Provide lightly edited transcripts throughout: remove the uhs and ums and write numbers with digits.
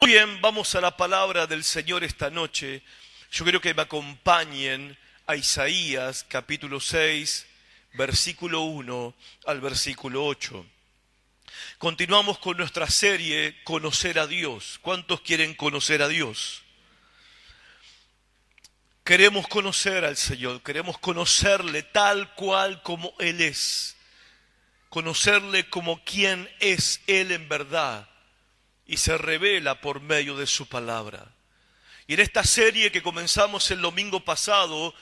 Muy bien, vamos a la palabra del Señor esta noche. Yo quiero que me acompañen a Isaías capítulo 6, versículo 1 al versículo 8. Continuamos con nuestra serie Conocer a Dios. ¿Cuántos quieren conocer a Dios? Queremos conocer al Señor, queremos conocerle tal cual como Él es. Conocerle como quien es Él en verdad. Y se revela por medio de su palabra. Y en esta serie que comenzamos el domingo pasado,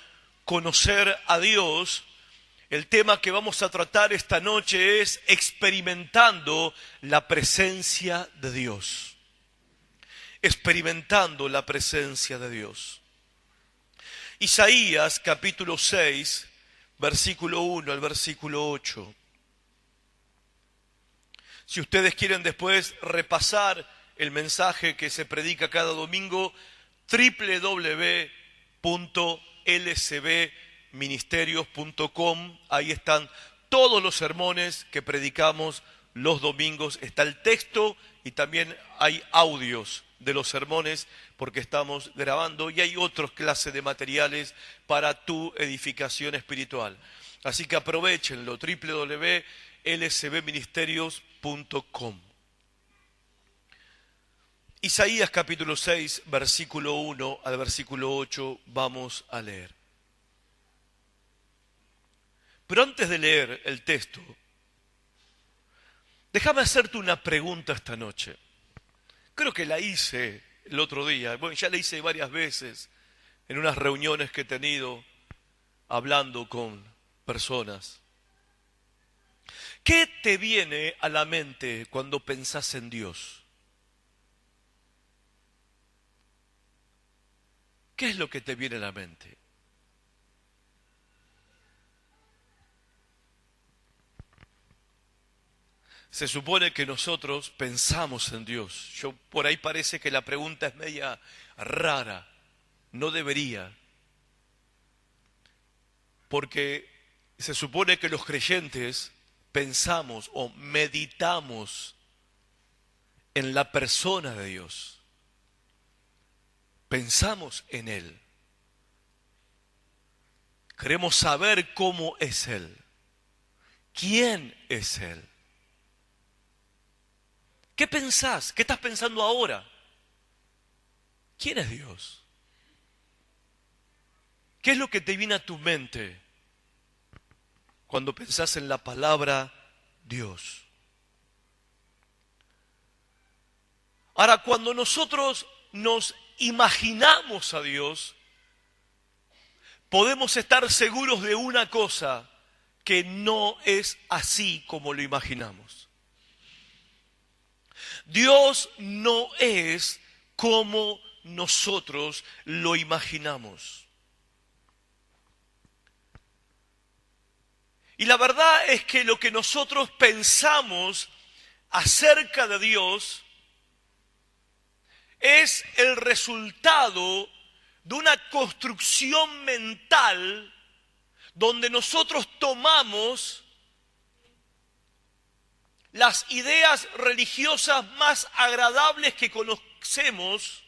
Conocer a Dios, el tema que vamos a tratar esta noche es experimentando la presencia de Dios. Experimentando la presencia de Dios. Isaías capítulo 6, versículo 1 al versículo 8. Si ustedes quieren después repasar el mensaje que se predica cada domingo, www.lcbministerios.com, ahí están todos los sermones que predicamos los domingos, está el texto y también hay audios de los sermones porque estamos grabando y hay otras clases de materiales para tu edificación espiritual. Así que aprovechenlo, www.lcbministerios.com. Isaías capítulo 6, versículo 1 al versículo 8, vamos a leer. Pero antes de leer el texto, déjame hacerte una pregunta esta noche. Creo que la hice el otro día, bueno, ya la hice varias veces en unas reuniones que he tenido hablando con personas. ¿Qué te viene a la mente cuando pensás en Dios? ¿Qué es lo que te viene a la mente? Se supone que nosotros pensamos en Dios. Por ahí parece que la pregunta es media rara. No debería. Porque se supone que los creyentes pensamos o meditamos en la persona de Dios. Pensamos en Él. Queremos saber cómo es Él. ¿Quién es Él? ¿Qué pensás? ¿Qué estás pensando ahora? ¿Quién es Dios? ¿Qué es lo que te viene a tu mente cuando pensás en la palabra Dios? Ahora, cuando nosotros nos imaginamos a Dios, podemos estar seguros de una cosa, que no es así como lo imaginamos. Dios no es como nosotros lo imaginamos. Y la verdad es que lo que nosotros pensamos acerca de Dios es el resultado de una construcción mental donde nosotros tomamos las ideas religiosas más agradables que conocemos,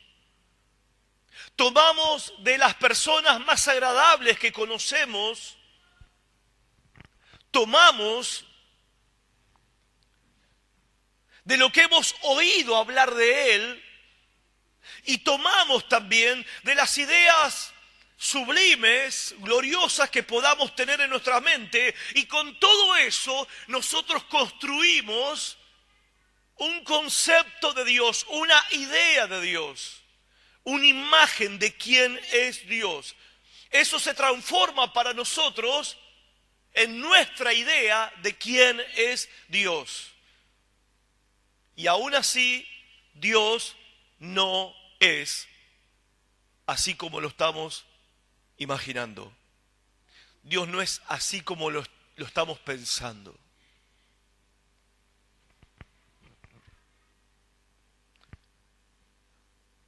tomamos de las personas más agradables que conocemos, tomamos de lo que hemos oído hablar de Él y tomamos también de las ideas sublimes, gloriosas que podamos tener en nuestra mente, y con todo eso nosotros construimos un concepto de Dios, una idea de Dios, una imagen de quién es Dios. Eso se transforma para nosotros en nuestra idea de quién es Dios. Y aún así, Dios no es así como lo estamos imaginando. Dios no es así como lo estamos pensando.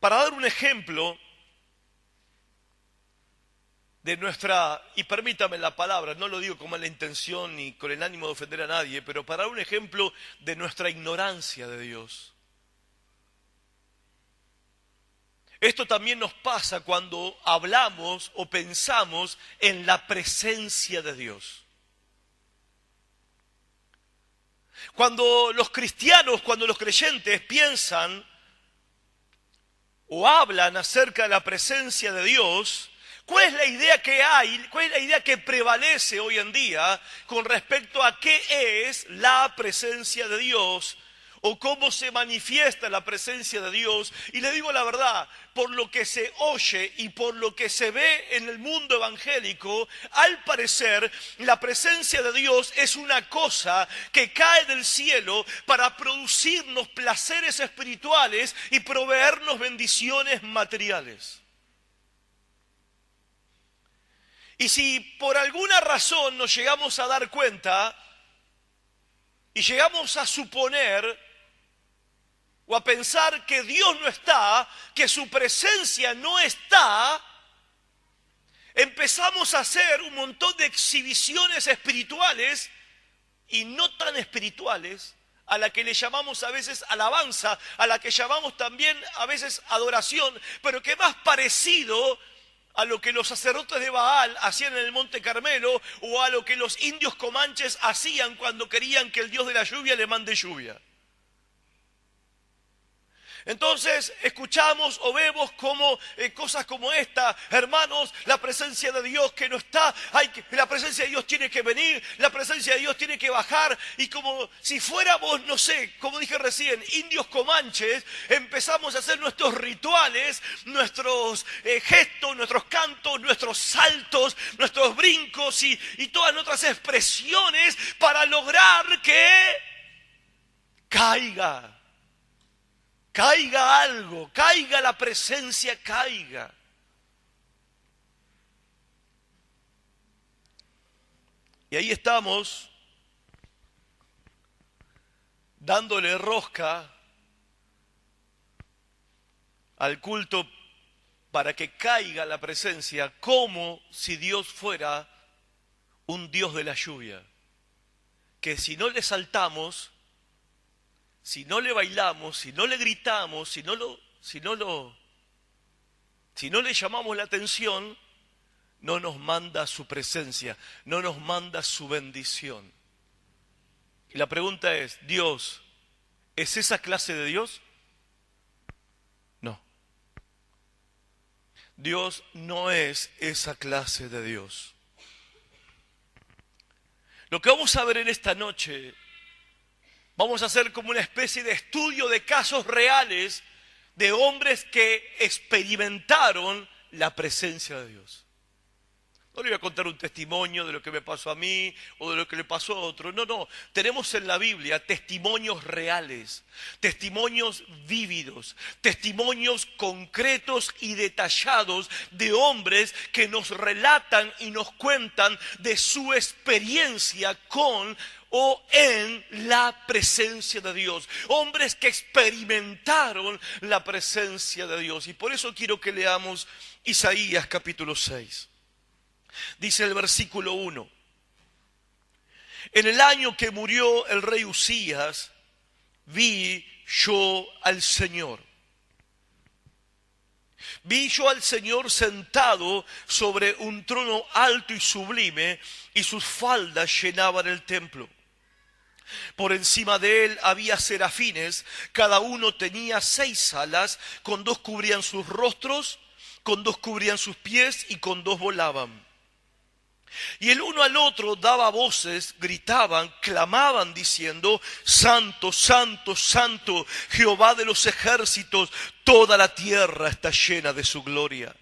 Para dar un ejemplo de nuestra, y permítame la palabra, no lo digo con mala intención ni con el ánimo de ofender a nadie, pero para dar un ejemplo de nuestra ignorancia de Dios. Esto también nos pasa cuando hablamos o pensamos en la presencia de Dios. Cuando los cristianos, cuando los creyentes piensan o hablan acerca de la presencia de Dios, ¿cuál es la idea que hay? ¿Cuál es la idea que prevalece hoy en día con respecto a qué es la presencia de Dios o cómo se manifiesta la presencia de Dios? Y le digo la verdad, por lo que se oye y por lo que se ve en el mundo evangélico, al parecer la presencia de Dios es una cosa que cae del cielo para producirnos placeres espirituales y proveernos bendiciones materiales. Y si por alguna razón nos llegamos a dar cuenta y llegamos a suponer o a pensar que Dios no está, que su presencia no está, empezamos a hacer un montón de exhibiciones espirituales y no tan espirituales, a la que le llamamos a veces alabanza, a la que llamamos también a veces adoración, pero que más parecido a lo que los sacerdotes de Baal hacían en el Monte Carmelo o a lo que los indios comanches hacían cuando querían que el Dios de la lluvia le mande lluvia. Entonces escuchamos o vemos como cosas como esta, hermanos, la presencia de Dios que no está, la presencia de Dios tiene que venir, la presencia de Dios tiene que bajar, y como si fuéramos, no sé, como dije recién, indios comanches, empezamos a hacer nuestros rituales, nuestros gestos, nuestros cantos, nuestros saltos, nuestros brincos y todas nuestras expresiones para lograr que caiga algo, caiga la presencia, caiga. Y ahí estamos, dándole rosca al culto para que caiga la presencia, como si Dios fuera un Dios de la lluvia, que si no le saltamos, si no le bailamos, si no le gritamos, si no le llamamos la atención, no nos manda su presencia, no nos manda su bendición. Y la pregunta es, ¿Dios es esa clase de Dios? No. Dios no es esa clase de Dios. Lo que vamos a ver en esta noche, vamos a hacer como una especie de estudio de casos reales de hombres que experimentaron la presencia de Dios. No le voy a contar un testimonio de lo que me pasó a mí o de lo que le pasó a otro. No. Tenemos en la Biblia testimonios reales, testimonios vívidos, testimonios concretos y detallados de hombres que nos relatan y nos cuentan de su experiencia con o en la presencia de Dios. Hombres que experimentaron la presencia de Dios. Y por eso quiero que leamos Isaías capítulo 6. Dice el versículo 1. En el año que murió el rey Usías, vi yo al Señor. Vi yo al Señor sentado sobre un trono alto y sublime, y sus faldas llenaban el templo. Por encima de él había serafines, cada uno tenía 6 alas, con 2 cubrían sus rostros, con 2 cubrían sus pies y con 2 volaban. Y el uno al otro daba voces, gritaban, clamaban diciendo: Santo, Santo, Santo, Jehová de los ejércitos, toda la tierra está llena de su gloria.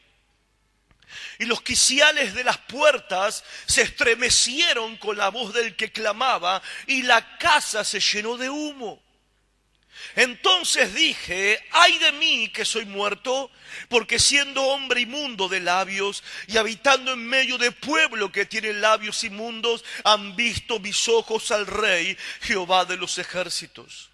Y los quiciales de las puertas se estremecieron con la voz del que clamaba, y la casa se llenó de humo. Entonces dije: ay de mí que soy muerto, porque siendo hombre inmundo de labios y habitando en medio de pueblo que tiene labios inmundos, han visto mis ojos al Rey, Jehová de los ejércitos.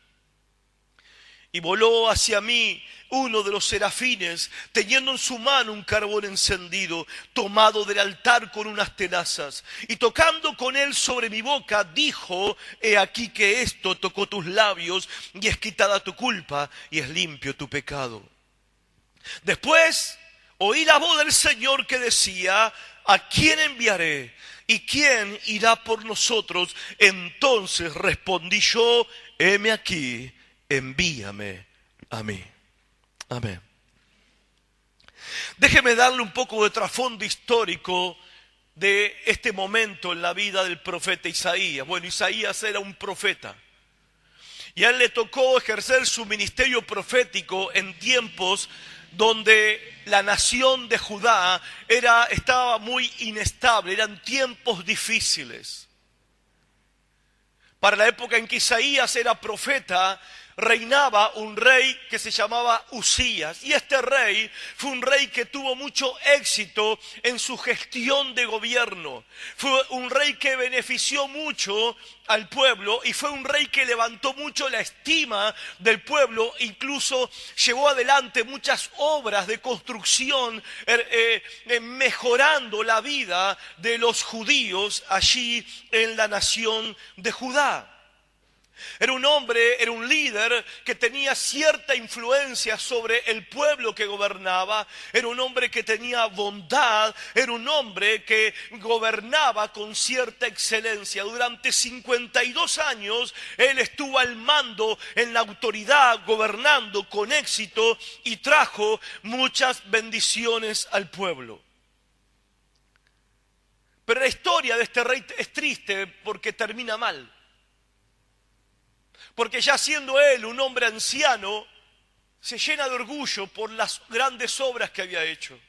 Y voló hacia mí uno de los serafines, teniendo en su mano un carbón encendido, tomado del altar con unas tenazas, y tocando con él sobre mi boca, dijo: he aquí que esto tocó tus labios, y es quitada tu culpa, y es limpio tu pecado. Después oí la voz del Señor que decía: ¿a quién enviaré? ¿Y quién irá por nosotros? Entonces respondí yo: heme aquí, envíame a mí. Amén. Déjeme darle un poco de trasfondo histórico de este momento en la vida del profeta Isaías. Bueno, Isaías era un profeta y a él le tocó ejercer su ministerio profético en tiempos donde la nación de Judá estaba muy inestable, eran tiempos difíciles. Para la época en que Isaías era profeta, reinaba un rey que se llamaba Usías. Y este rey fue un rey que tuvo mucho éxito en su gestión de gobierno. Fue un rey que benefició mucho al pueblo y fue un rey que levantó mucho la estima del pueblo. Incluso llevó adelante muchas obras de construcción, mejorando la vida de los judíos allí en la nación de Judá. Era un hombre, era un líder que tenía cierta influencia sobre el pueblo que gobernaba. Era un hombre que tenía bondad, era un hombre que gobernaba con cierta excelencia. Durante 52 años él estuvo al mando en la autoridad, gobernando con éxito y trajo muchas bendiciones al pueblo. Pero la historia de este rey es triste porque termina mal. Porque ya siendo él un hombre anciano, se llena de orgullo por las grandes obras que había hecho.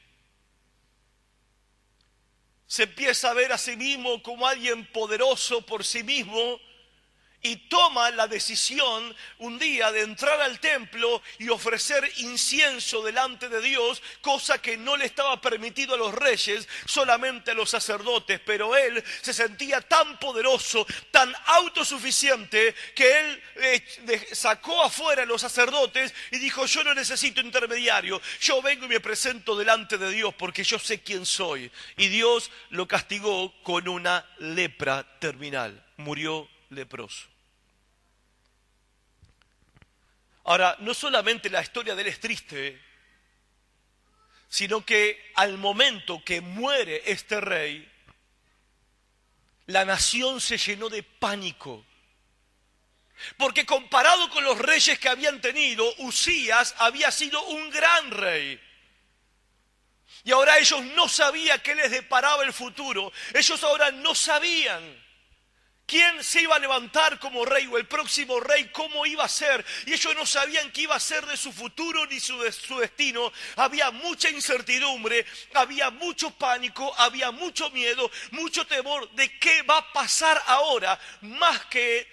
Se empieza a ver a sí mismo como alguien poderoso por sí mismo y toma la decisión un día de entrar al templo y ofrecer incienso delante de Dios, cosa que no le estaba permitido a los reyes, solamente a los sacerdotes. Pero él se sentía tan poderoso, tan autosuficiente, que él sacó afuera a los sacerdotes y dijo: yo no necesito intermediario, yo vengo y me presento delante de Dios porque yo sé quién soy. Y Dios lo castigó con una lepra terminal, murió leproso. Ahora, no solamente la historia de él es triste, sino que al momento que muere este rey, la nación se llenó de pánico. Porque comparado con los reyes que habían tenido, Usías había sido un gran rey. Y ahora ellos no sabían qué les deparaba el futuro. Ellos ahora no sabían quién se iba a levantar como rey o el próximo rey, cómo iba a ser. Y ellos no sabían qué iba a ser de su futuro ni de su destino. Había mucha incertidumbre, había mucho pánico, había mucho miedo, mucho temor de qué va a pasar ahora. Más que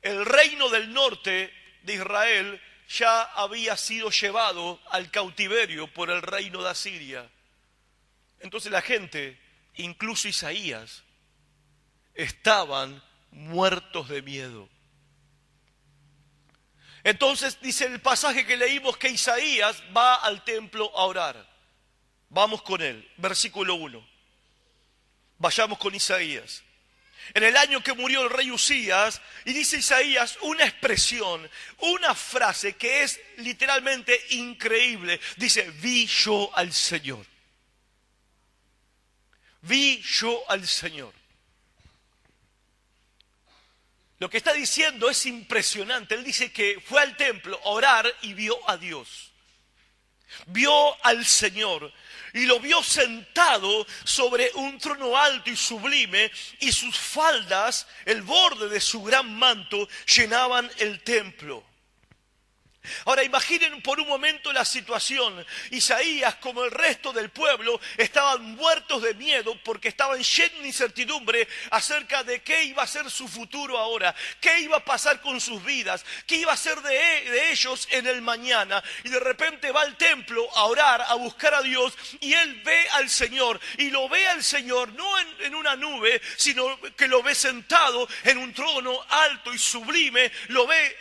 el reino del norte de Israel ya había sido llevado al cautiverio por el reino de Asiria. Entonces la gente, incluso Isaías, estaban muertos de miedo. Entonces dice el pasaje que leímos que Isaías va al templo a orar. Vamos con él, versículo 1. Vayamos con Isaías. En el año que murió el rey Usías, y dice Isaías una expresión, una frase que es literalmente increíble. Dice: vi yo al Señor. Vi yo al Señor. Lo que está diciendo es impresionante. Él dice que fue al templo a orar y vio a Dios. Vio al Señor y lo vio sentado sobre un trono alto y sublime, y sus faldas, el borde de su gran manto, llenaban el templo. Ahora imaginen por un momento la situación. Isaías, como el resto del pueblo, estaban muertos de miedo porque estaban llenos de incertidumbre acerca de qué iba a ser su futuro ahora, qué iba a pasar con sus vidas, qué iba a ser de ellos en el mañana. Y de repente va al templo a orar, a buscar a Dios, y él ve al Señor, y lo ve al Señor no en una nube, sino que lo ve sentado en un trono alto y sublime, lo ve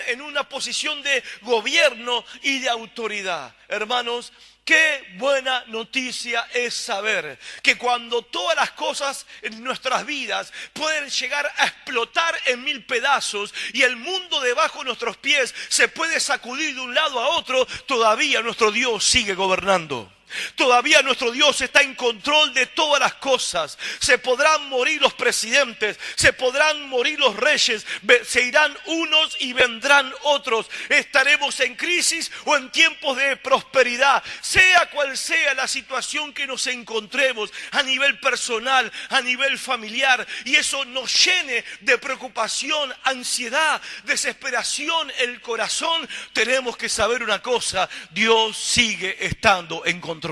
en una posición de de gobierno y de autoridad. Hermanos, qué buena noticia es saber que cuando todas las cosas en nuestras vidas pueden llegar a explotar en 1000 pedazos y el mundo debajo de nuestros pies se puede sacudir de un lado a otro, todavía nuestro Dios sigue gobernando. Todavía nuestro Dios está en control de todas las cosas. Se podrán morir los presidentes, se podrán morir los reyes, se irán unos y vendrán otros. Estaremos en crisis o en tiempos de prosperidad. Sea cual sea la situación que nos encontremos a nivel personal, a nivel familiar, y eso nos llene de preocupación, ansiedad, desesperación el corazón, tenemos que saber una cosa: Dios sigue estando en control.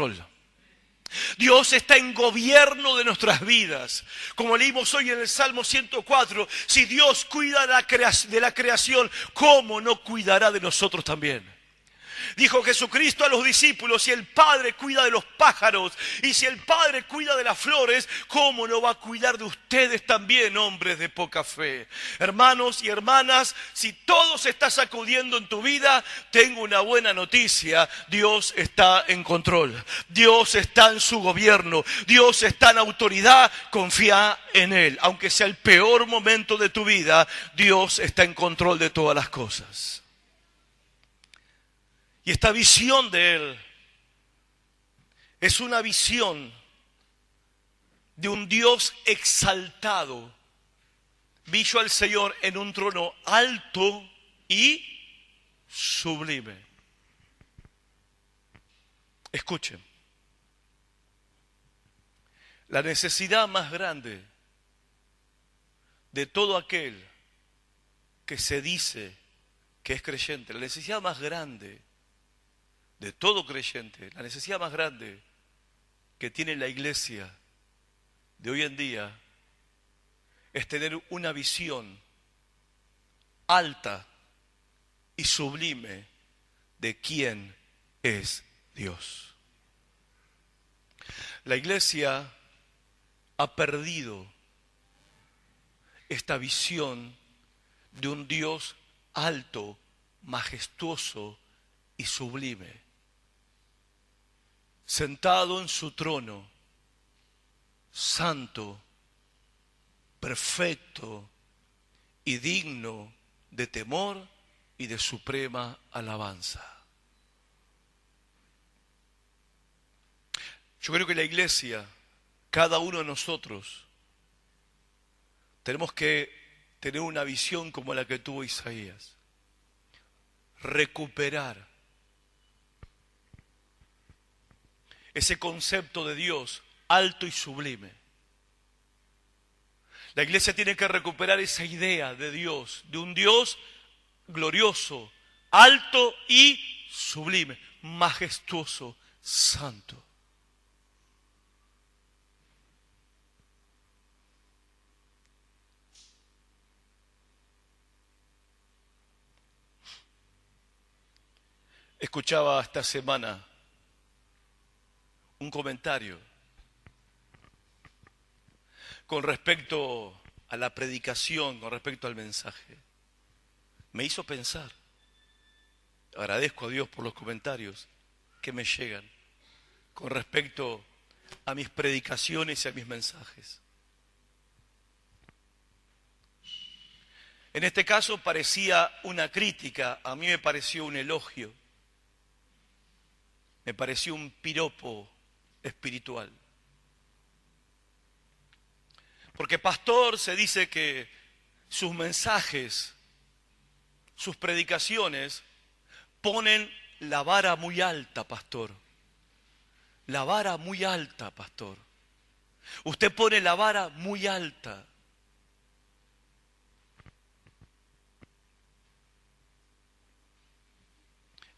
Dios está en gobierno de nuestras vidas. Como leímos hoy en el Salmo 104, si Dios cuida de la creación, ¿cómo no cuidará de nosotros también? Dijo Jesucristo a los discípulos: si el Padre cuida de los pájaros y si el Padre cuida de las flores, ¿cómo no va a cuidar de ustedes también, hombres de poca fe? Hermanos y hermanas, si todo se está sacudiendo en tu vida, tengo una buena noticia: Dios está en control, Dios está en su gobierno, Dios está en autoridad. Confía en Él, aunque sea el peor momento de tu vida, Dios está en control de todas las cosas. Y esta visión de Él es una visión de un Dios exaltado. Vi yo al Señor en un trono alto y sublime. Escuchen, la necesidad más grande de todo aquel que se dice que es creyente, la necesidad más grande de todo creyente, la necesidad más grande que tiene la iglesia de hoy en día es tener una visión alta y sublime de quién es Dios. La iglesia ha perdido esta visión de un Dios alto, majestuoso y sublime, sentado en su trono, santo, perfecto y digno de temor y de suprema alabanza. Yo creo que la iglesia, cada uno de nosotros, tenemos que tener una visión como la que tuvo Isaías. Recuperar ese concepto de Dios alto y sublime. La iglesia tiene que recuperar esa idea de Dios, de un Dios glorioso, alto y sublime, majestuoso, santo. Escuchaba esta semana un comentario con respecto a la predicación, con respecto al mensaje. Me hizo pensar. Agradezco a Dios por los comentarios que me llegan con respecto a mis predicaciones y a mis mensajes. En este caso parecía una crítica, a mí me pareció un elogio, me pareció un piropo espiritual. Porque pastor se dice que sus mensajes, sus predicaciones, ponen la vara muy alta, pastor. La vara muy alta, pastor. Usted pone la vara muy alta.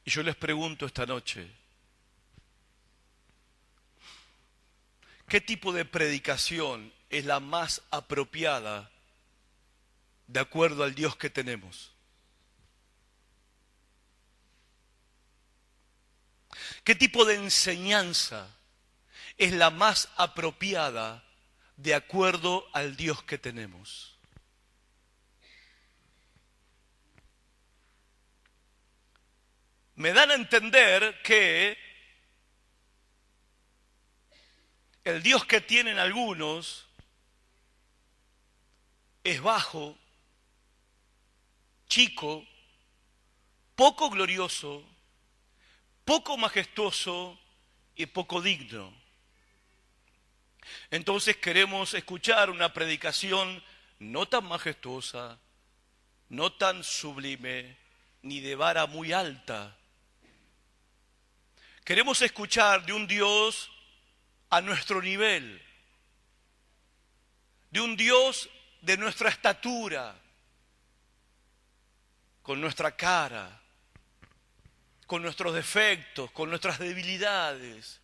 Y yo les pregunto esta noche, ¿qué tipo de predicación es la más apropiada de acuerdo al Dios que tenemos? ¿Qué tipo de enseñanza es la más apropiada de acuerdo al Dios que tenemos? me dan a entender que el Dios que tienen algunos es bajo, chico, poco glorioso, poco majestuoso y poco digno. Entonces queremos escuchar una predicación no tan majestuosa, no tan sublime, ni de vara muy alta. Queremos escuchar de un Dios a nuestro nivel, de un Dios de nuestra estatura, con nuestra cara, con nuestros defectos, con nuestras debilidades.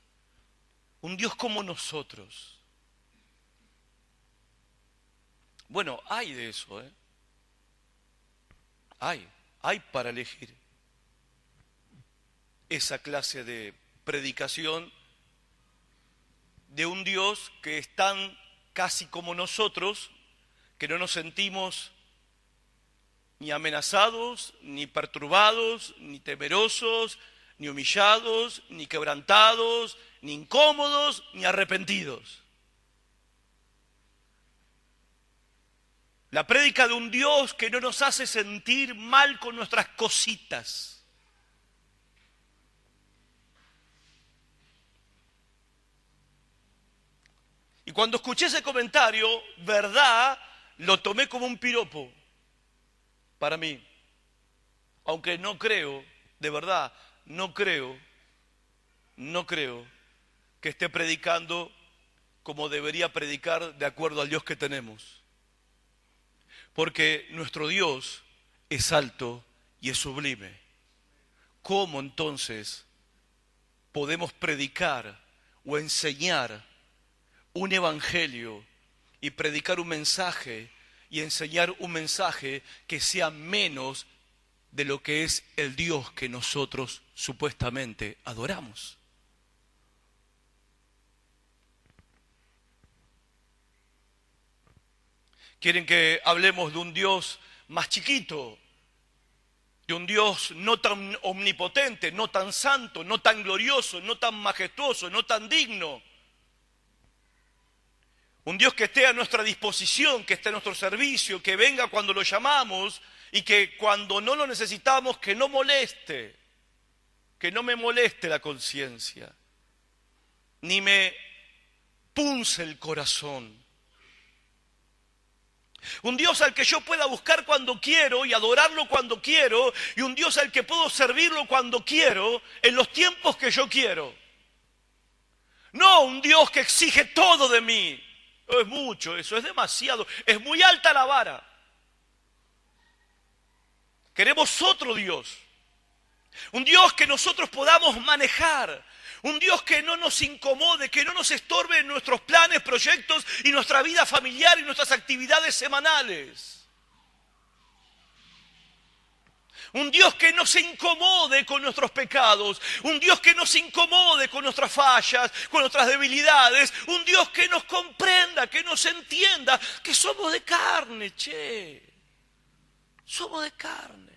Un Dios como nosotros. Bueno, hay de eso, ¿eh? Hay para elegir esa clase de predicación de un Dios que es tan casi como nosotros, que no nos sentimos ni amenazados, ni perturbados, ni temerosos, ni humillados, ni quebrantados, ni incómodos, ni arrepentidos. La prédica de un Dios que no nos hace sentir mal con nuestras cositas. Y cuando escuché ese comentario, verdad, lo tomé como un piropo para mí. Aunque no creo, de verdad, no creo que esté predicando como debería predicar de acuerdo al Dios que tenemos. Porque nuestro Dios es alto y es sublime. ¿Cómo entonces podemos predicar o enseñar un evangelio y predicar un mensaje y enseñar un mensaje que sea menos de lo que es el Dios que nosotros supuestamente adoramos? Quieren que hablemos de un Dios más chiquito, de un Dios no tan omnipotente, no tan santo, no tan glorioso, no tan majestuoso, no tan digno. Un Dios que esté a nuestra disposición, que esté a nuestro servicio, que venga cuando lo llamamos y que cuando no lo necesitamos, que no moleste, que no me moleste la conciencia, ni me punce el corazón. Un Dios al que yo pueda buscar cuando quiero y adorarlo cuando quiero, y un Dios al que puedo servirlo cuando quiero, en los tiempos que yo quiero. No un Dios que exige todo de mí. No es mucho eso, es demasiado, es muy alta la vara. Queremos otro Dios. Un Dios que nosotros podamos manejar. Un Dios que no nos incomode, que no nos estorbe en nuestros planes, proyectos y nuestra vida familiar y nuestras actividades semanales. Un Dios que no se incomode con nuestros pecados. Un Dios que no se incomode con nuestras fallas, con nuestras debilidades. Un Dios que nos comprenda, que nos entienda, que somos de carne, che. Somos de carne.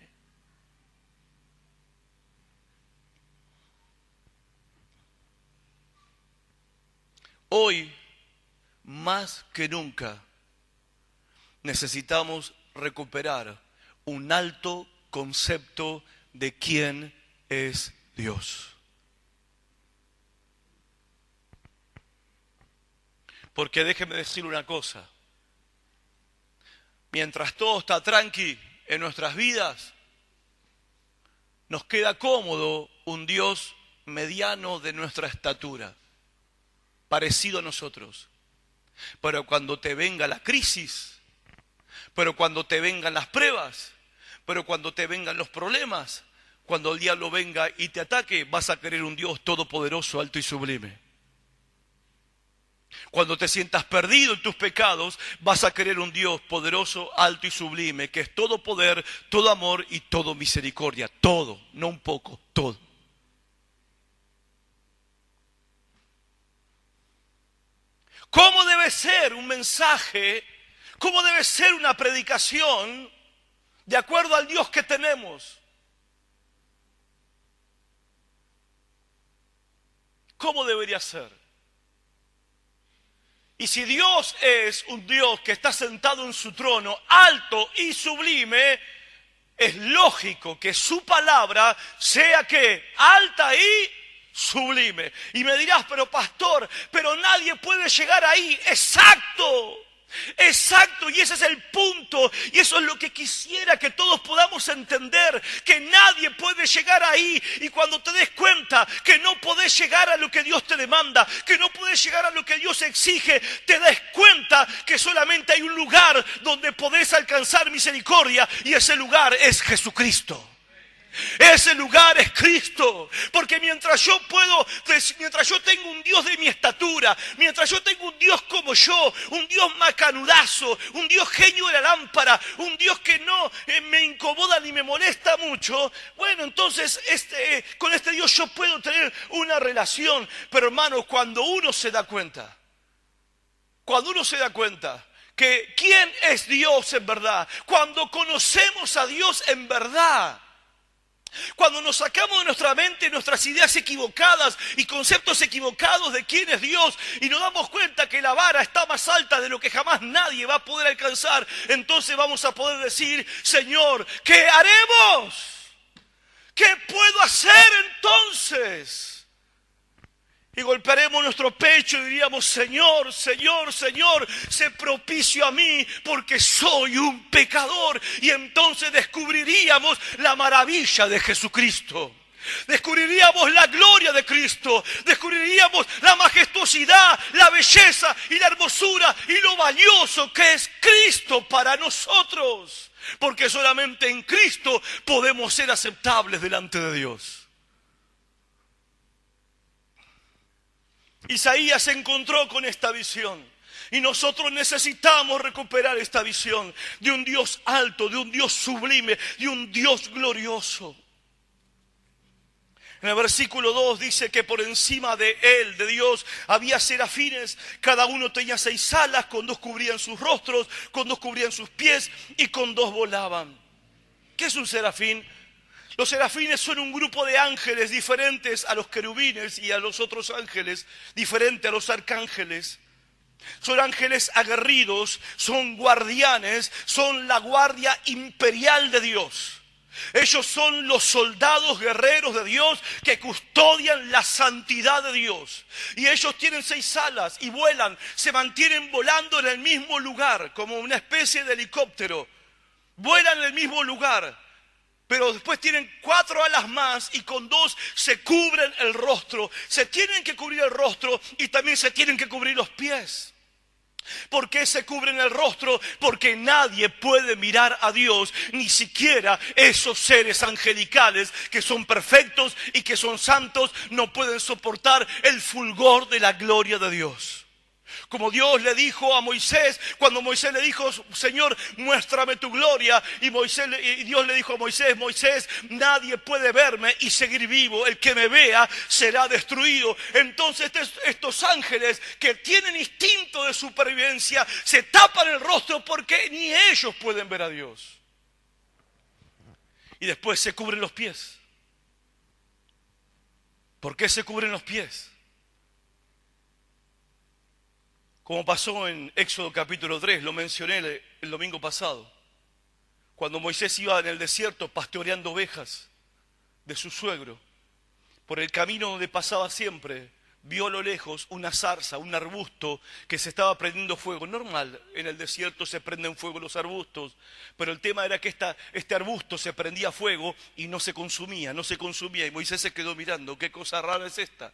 Hoy, más que nunca, necesitamos recuperar un alto concepto de quién es Dios. Porque déjeme decir una cosa. Mientras todo está tranqui en nuestras vidas, nos queda cómodo un Dios mediano de nuestra estatura, parecido a nosotros. Pero cuando te venga la crisis, pero cuando te vengan las pruebas, pero cuando te vengan los problemas, cuando el diablo venga y te ataque, vas a querer un Dios todopoderoso, alto y sublime. Cuando te sientas perdido en tus pecados, vas a querer un Dios poderoso, alto y sublime, que es todo poder, todo amor y todo misericordia. Todo, no un poco, todo. ¿Cómo debe ser un mensaje? ¿Cómo debe ser una predicación de acuerdo al Dios que tenemos? ¿cómo debería ser? Y si Dios es un Dios que está sentado en su trono, alto y sublime, es lógico que su palabra sea ¿qué? Alta y sublime. Y me dirás, pero pastor, pero nadie puede llegar ahí. ¡Exacto! Exacto, y ese es el punto, y eso es lo que quisiera que todos podamos entender, que nadie puede llegar ahí. Y cuando te des cuenta que no podés llegar a lo que Dios te demanda, que no podés llegar a lo que Dios exige, te des cuenta que solamente hay un lugar donde podés alcanzar misericordia, y ese lugar es Jesucristo. Ese lugar es Cristo, porque mientras yo tengo un Dios de mi estatura, mientras yo tengo un Dios como yo, un Dios macanudazo, un Dios genio de la lámpara, un Dios que no me incomoda ni me molesta mucho, bueno, entonces con este Dios yo puedo tener una relación. Pero hermanos, cuando uno se da cuenta que quién es Dios en verdad, cuando conocemos a Dios en verdad, cuando nos sacamos de nuestra mente nuestras ideas equivocadas y conceptos equivocados de quién es Dios, y nos damos cuenta que la vara está más alta de lo que jamás nadie va a poder alcanzar, entonces vamos a poder decir: Señor, ¿qué haremos? ¿Qué puedo hacer entonces? Y golpearemos nuestro pecho y diríamos: Señor, Señor, Señor, sé propicio a mí porque soy un pecador. Y entonces descubriríamos la maravilla de Jesucristo. Descubriríamos la gloria de Cristo. Descubriríamos la majestuosidad, la belleza y la hermosura y lo valioso que es Cristo para nosotros. Porque solamente en Cristo podemos ser aceptables delante de Dios. Isaías se encontró con esta visión, y nosotros necesitamos recuperar esta visión de un Dios alto, de un Dios sublime, de un Dios glorioso. En el versículo 2 dice que por encima de él, de Dios, había serafines. Cada uno tenía 6 alas, con 2 cubrían sus rostros, con 2 cubrían sus pies y con 2 volaban. ¿Qué es un serafín? Los serafines son un grupo de ángeles diferentes a los querubines y a los otros ángeles, diferente a los arcángeles. Son ángeles aguerridos, son guardianes, son la guardia imperial de Dios. Ellos son los soldados guerreros de Dios que custodian la santidad de Dios. Y ellos tienen 6 alas y vuelan, se mantienen volando en el mismo lugar, como una especie de helicóptero. Vuelan en el mismo lugar. Pero después tienen 4 alas más y con 2 se cubren el rostro. Se tienen que cubrir el rostro y también se tienen que cubrir los pies. ¿Por qué se cubren el rostro? Porque nadie puede mirar a Dios, ni siquiera esos seres angelicales que son perfectos y que son santos no pueden soportar el fulgor de la gloria de Dios. Como Dios le dijo a Moisés, cuando Moisés le dijo: Señor, muéstrame tu gloria. Y Dios le dijo a Moisés: Moisés, nadie puede verme y seguir vivo. El que me vea será destruido. Entonces estos ángeles que tienen instinto de supervivencia se tapan el rostro porque ni ellos pueden ver a Dios. Y después se cubren los pies. ¿Por qué se cubren los pies? Como pasó en Éxodo capítulo 3, lo mencioné el domingo pasado, cuando Moisés iba en el desierto pastoreando ovejas de su suegro. Por el camino donde pasaba siempre, vio a lo lejos una zarza, un arbusto que se estaba prendiendo fuego. Normal, en el desierto se prenden fuego los arbustos, pero el tema era que este arbusto se prendía fuego y no se consumía. Y Moisés se quedó mirando: ¿qué cosa rara es esta?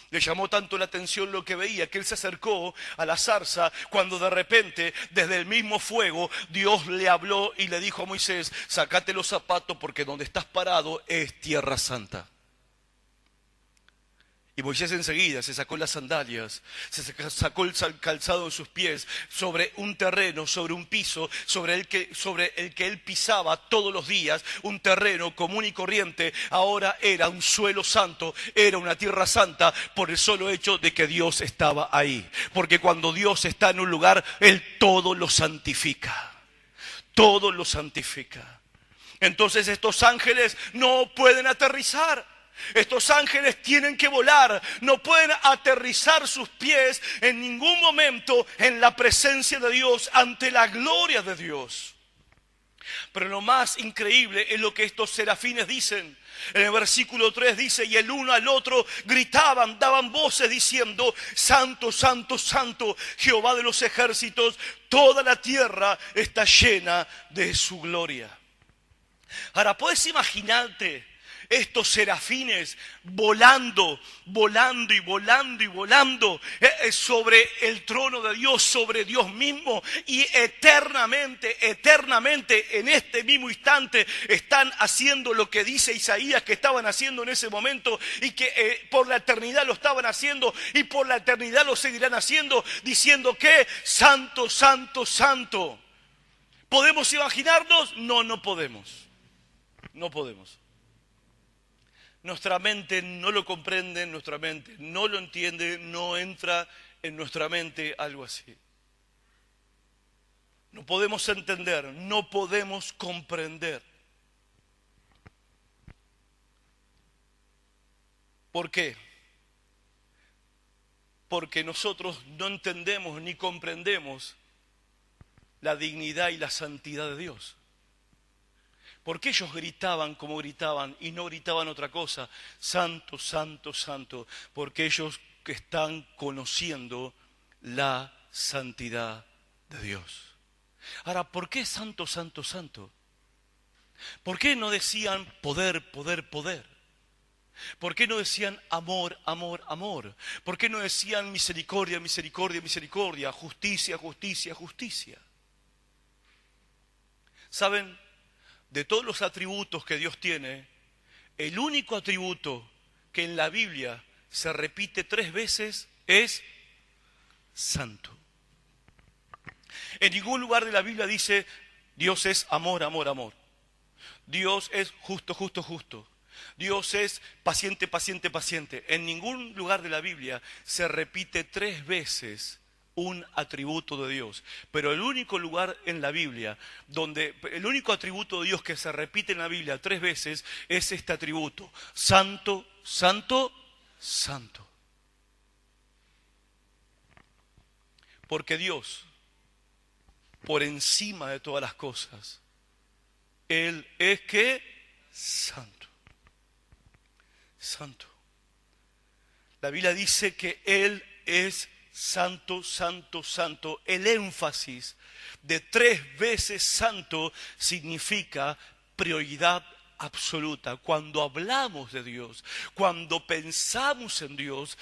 Le llamó tanto la atención lo que veía que él se acercó a la zarza, cuando de repente desde el mismo fuego Dios le habló y le dijo a Moisés: sácate los zapatos porque donde estás parado es tierra santa. Y Moisés enseguida se sacó las sandalias, se sacó el calzado de sus pies, sobre un terreno, sobre un piso, sobre el que él pisaba todos los días, un terreno común y corriente. Ahora era un suelo santo, era una tierra santa, por el solo hecho de que Dios estaba ahí. Porque cuando Dios está en un lugar, Él todo lo santifica. Todo lo santifica. Entonces estos ángeles no pueden aterrizar. Estos ángeles tienen que volar, no pueden aterrizar sus pies en ningún momento en la presencia de Dios, ante la gloria de Dios. Pero lo más increíble es lo que estos serafines dicen. En el versículo 3 dice: y el uno al otro gritaban, daban voces diciendo: Santo, Santo, Santo, Jehová de los ejércitos, toda la tierra está llena de su gloria. Ahora, ¿puedes imaginarte estos serafines volando, volando y volando y volando sobre el trono de Dios, sobre Dios mismo, y eternamente, eternamente, en este mismo instante, están haciendo lo que dice Isaías que estaban haciendo en ese momento, y que por la eternidad lo estaban haciendo, y por la eternidad lo seguirán haciendo, diciendo que Santo, Santo, Santo? ¿Podemos imaginarnos? No, no podemos. No podemos. Nuestra mente no lo comprende, nuestra mente no lo entiende, no entra en nuestra mente algo así. No podemos entender, no podemos comprender. ¿Por qué? Porque nosotros no entendemos ni comprendemos la dignidad y la santidad de Dios. ¿Por qué ellos gritaban como gritaban y no gritaban otra cosa? Santo, Santo, Santo. Porque ellos que están conociendo la santidad de Dios. Ahora, ¿por qué Santo, Santo, Santo? ¿Por qué no decían poder, poder, poder? ¿Por qué no decían amor, amor, amor? ¿Por qué no decían misericordia, misericordia, misericordia? Justicia, justicia, justicia. ¿Saben? De todos los atributos que Dios tiene, el único atributo que en la Biblia se repite 3 veces es santo. En ningún lugar de la Biblia dice Dios es amor, amor, amor. Dios es justo, justo, justo. Dios es paciente, paciente, paciente. En ningún lugar de la Biblia se repite 3 veces un atributo de Dios. Pero el único lugar en la Biblia el único atributo de Dios que se repite en la Biblia 3 veces es este atributo: santo, santo, santo. Porque Dios, por encima de todas las cosas, Él es ¿qué? Santo. Santo. La Biblia dice que Él es santo, santo, santo. El énfasis de 3 veces santo significa prioridad absoluta. Cuando hablamos de Dios, cuando pensamos en Dios,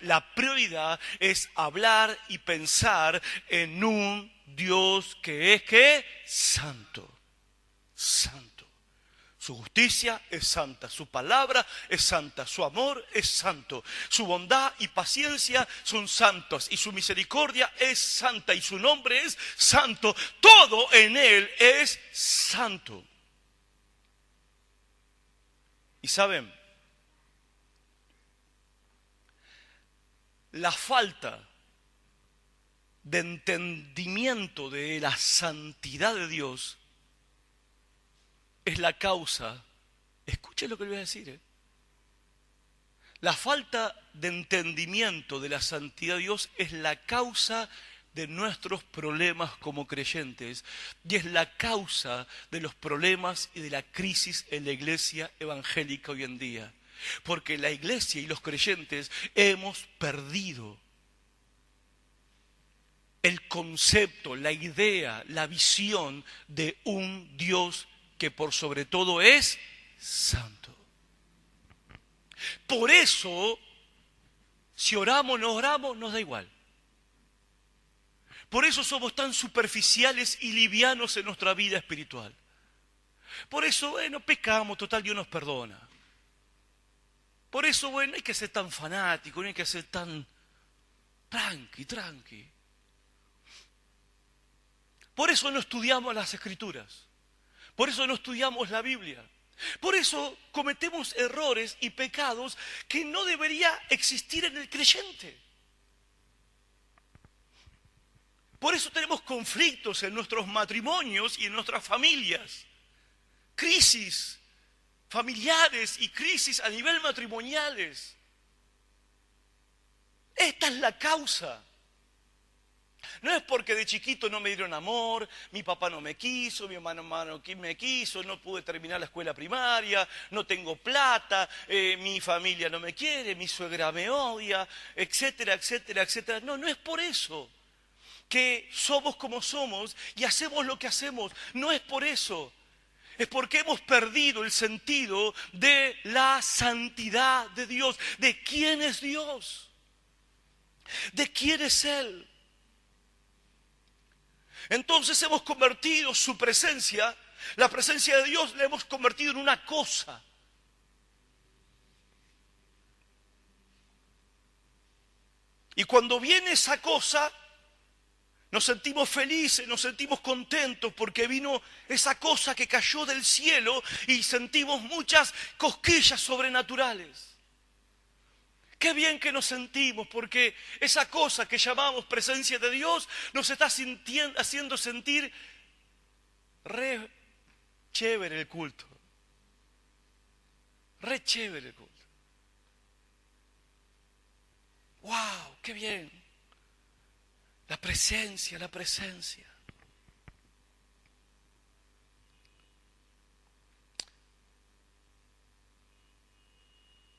la prioridad es hablar y pensar en un Dios que es ¿qué? Santo, santo. Su justicia es santa, su palabra es santa, su amor es santo, su bondad y paciencia son santos, y su misericordia es santa, y su nombre es santo. Todo en Él es santo. Y saben, la falta de entendimiento de la santidad de Dios es la causa, escuchen lo que les voy a decir, la falta de entendimiento de la santidad de Dios es la causa de nuestros problemas como creyentes, y es la causa de los problemas y de la crisis en la iglesia evangélica hoy en día. Porque la iglesia y los creyentes hemos perdido el concepto, la idea, la visión de un Dios que por sobre todo es santo. Por eso, si oramos o no oramos, nos da igual. Por eso somos tan superficiales y livianos en nuestra vida espiritual. Por eso, pecamos, total, Dios nos perdona. Por eso, no hay que ser tan fanático, no hay que ser tan tranqui. Por eso no estudiamos las Escrituras. Por eso no estudiamos la Biblia. Por eso cometemos errores y pecados que no debería existir en el creyente. Por eso tenemos conflictos en nuestros matrimonios y en nuestras familias. Crisis familiares y crisis a nivel matrimoniales. Esta es la causa. No es porque de chiquito no me dieron amor, mi papá no me quiso, mi hermano no me quiso, no pude terminar la escuela primaria, no tengo plata, mi familia no me quiere, mi suegra me odia, etcétera, etcétera, etcétera. No, no es por eso que somos como somos y hacemos lo que hacemos. No es por eso. Es porque hemos perdido el sentido de la santidad de Dios, de quién es Dios, de quién es Él. Entonces hemos convertido su presencia, la presencia de Dios, la hemos convertido en una cosa. Y cuando viene esa cosa, nos sentimos felices, nos sentimos contentos porque vino esa cosa que cayó del cielo y sentimos muchas cosquillas sobrenaturales. Qué bien que nos sentimos porque esa cosa que llamamos presencia de Dios nos está haciendo sentir re chévere el culto. Re chévere el culto. ¡Wow! ¡Qué bien! La presencia, la presencia.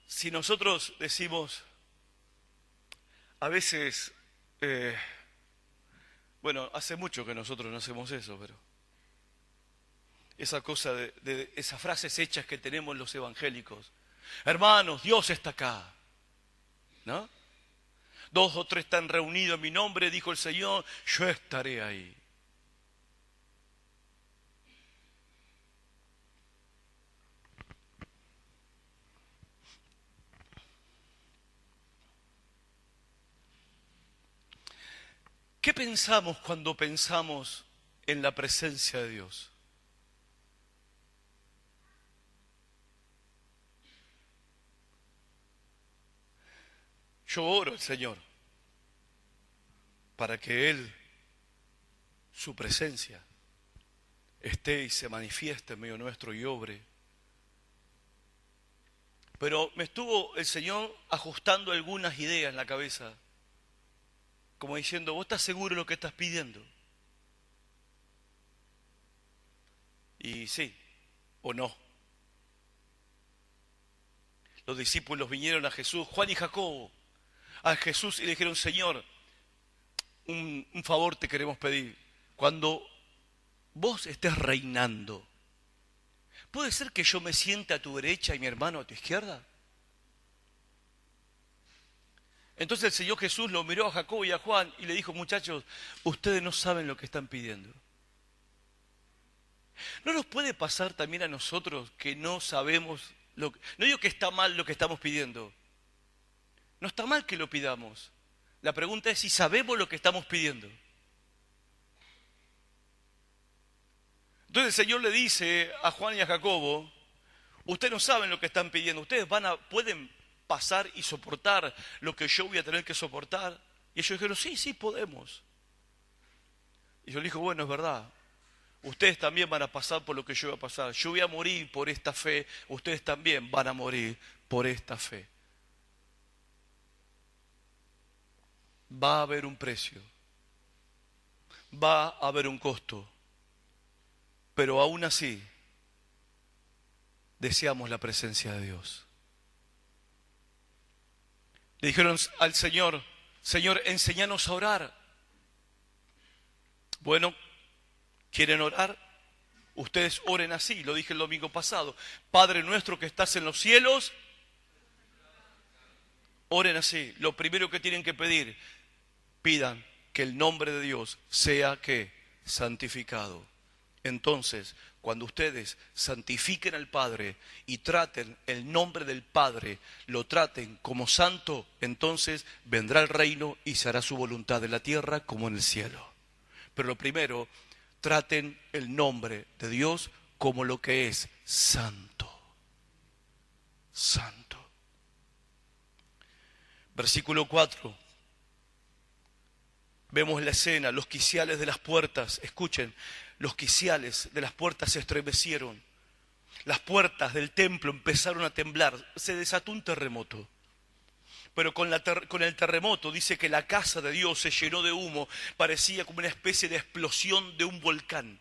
Si nosotros decimos, a veces, bueno, hace mucho que nosotros no hacemos eso, pero esa cosa de esas frases hechas que tenemos los evangélicos. Hermanos, Dios está acá, ¿no? 2 o 3 están reunidos en mi nombre, dijo el Señor, yo estaré ahí. ¿Qué pensamos cuando pensamos en la presencia de Dios? Yo oro al Señor para que Él, su presencia, esté y se manifieste en medio nuestro y obre. Pero me estuvo el Señor ajustando algunas ideas en la cabeza, como diciendo, ¿vos estás seguro de lo que estás pidiendo? Y sí, o no. Los discípulos vinieron a Jesús, Juan y Jacobo, a Jesús y le dijeron, Señor, un favor te queremos pedir. Cuando vos estés reinando, ¿puede ser que yo me siente a tu derecha y mi hermano a tu izquierda? Entonces el Señor Jesús lo miró a Jacobo y a Juan y le dijo, muchachos, ustedes no saben lo que están pidiendo. ¿No nos puede pasar también a nosotros que no sabemos no digo que está mal lo que estamos pidiendo. No está mal que lo pidamos. La pregunta es si sabemos lo que estamos pidiendo. Entonces el Señor le dice a Juan y a Jacobo, ustedes no saben lo que están pidiendo, ustedes pueden pasar y soportar lo que yo voy a tener que soportar. Y ellos dijeron, sí, podemos. Y yo le dije, bueno, es verdad. Ustedes también van a pasar por lo que yo voy a pasar. Yo voy a morir por esta fe, ustedes también van a morir por esta fe. Va a haber un precio, va a haber un costo, pero aún así deseamos la presencia de Dios. Le dijeron al Señor, Señor, enséñanos a orar. Bueno, ¿quieren orar? Ustedes oren así, lo dije el domingo pasado. Padre nuestro que estás en los cielos, oren así. Lo primero que tienen que pedir, pidan que el nombre de Dios sea ¿qué? Santificado. Entonces, cuando ustedes santifiquen al Padre y traten el nombre del Padre, lo traten como santo, entonces vendrá el reino y se hará su voluntad en la tierra como en el cielo. Pero lo primero, traten el nombre de Dios como lo que es santo. Santo. Versículo 4. Vemos la escena, los quiciales de las puertas, escuchen, los quiciales de las puertas se estremecieron. las puertas del templo empezaron a temblar, se desató un terremoto. Pero con el terremoto dice que la casa de Dios se llenó de humo, parecía como una especie de explosión de un volcán.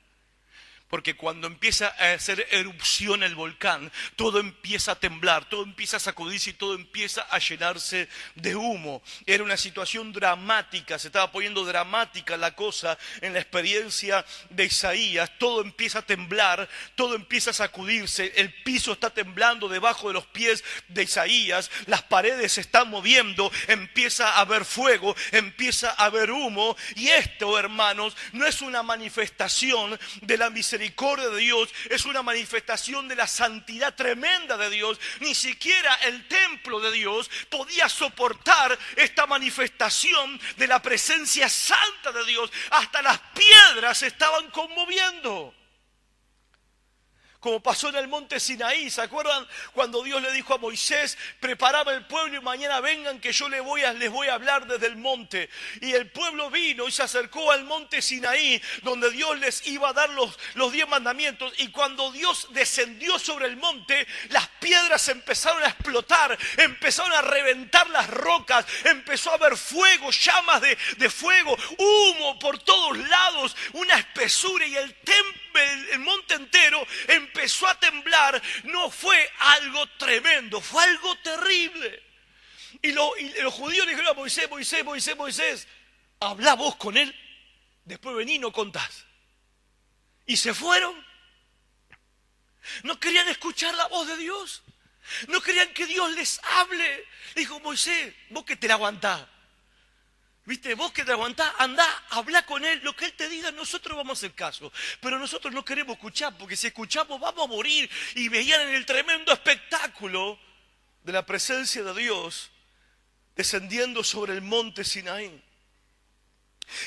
Porque cuando empieza a hacer erupción el volcán, todo empieza a temblar, todo empieza a sacudirse y todo empieza a llenarse de humo. Era una situación dramática, se estaba poniendo dramática la cosa en la experiencia de Isaías. Todo empieza a temblar, todo empieza a sacudirse, el piso está temblando debajo de los pies de Isaías, las paredes se están moviendo, empieza a haber fuego, empieza a haber humo. Y esto, hermanos, no es una manifestación de la misericordia de Dios, es una manifestación de la santidad tremenda de Dios. Ni siquiera el templo de Dios podía soportar esta manifestación de la presencia santa de Dios. Hasta las piedras se estaban conmoviendo. Como pasó en el monte Sinaí, ¿se acuerdan? Cuando Dios le dijo a Moisés, preparaba el pueblo y mañana vengan que yo les voy a hablar desde el monte. Y el pueblo vino y se acercó al monte Sinaí, donde Dios les iba a dar los 10 mandamientos. Y cuando Dios descendió sobre el monte, las piedras empezaron a explotar, empezaron a reventar las rocas, empezó a haber fuego, llamas de fuego, humo por todos lados, una espesura, y el monte entero empezó a temblar. No fue algo tremendo, fue algo terrible. Y los judíos le dijeron a Moisés, habla vos con él, después vení y no contás. Y se fueron. No querían escuchar la voz de Dios, no querían que Dios les hable. Dijo Moisés, vos que te la aguantás, ¿viste? Vos que te aguantás, andá, habla con él, lo que él te diga, nosotros vamos a hacer caso. Pero nosotros no queremos escuchar, porque si escuchamos vamos a morir. Y veían en el tremendo espectáculo de la presencia de Dios descendiendo sobre el monte Sinaí.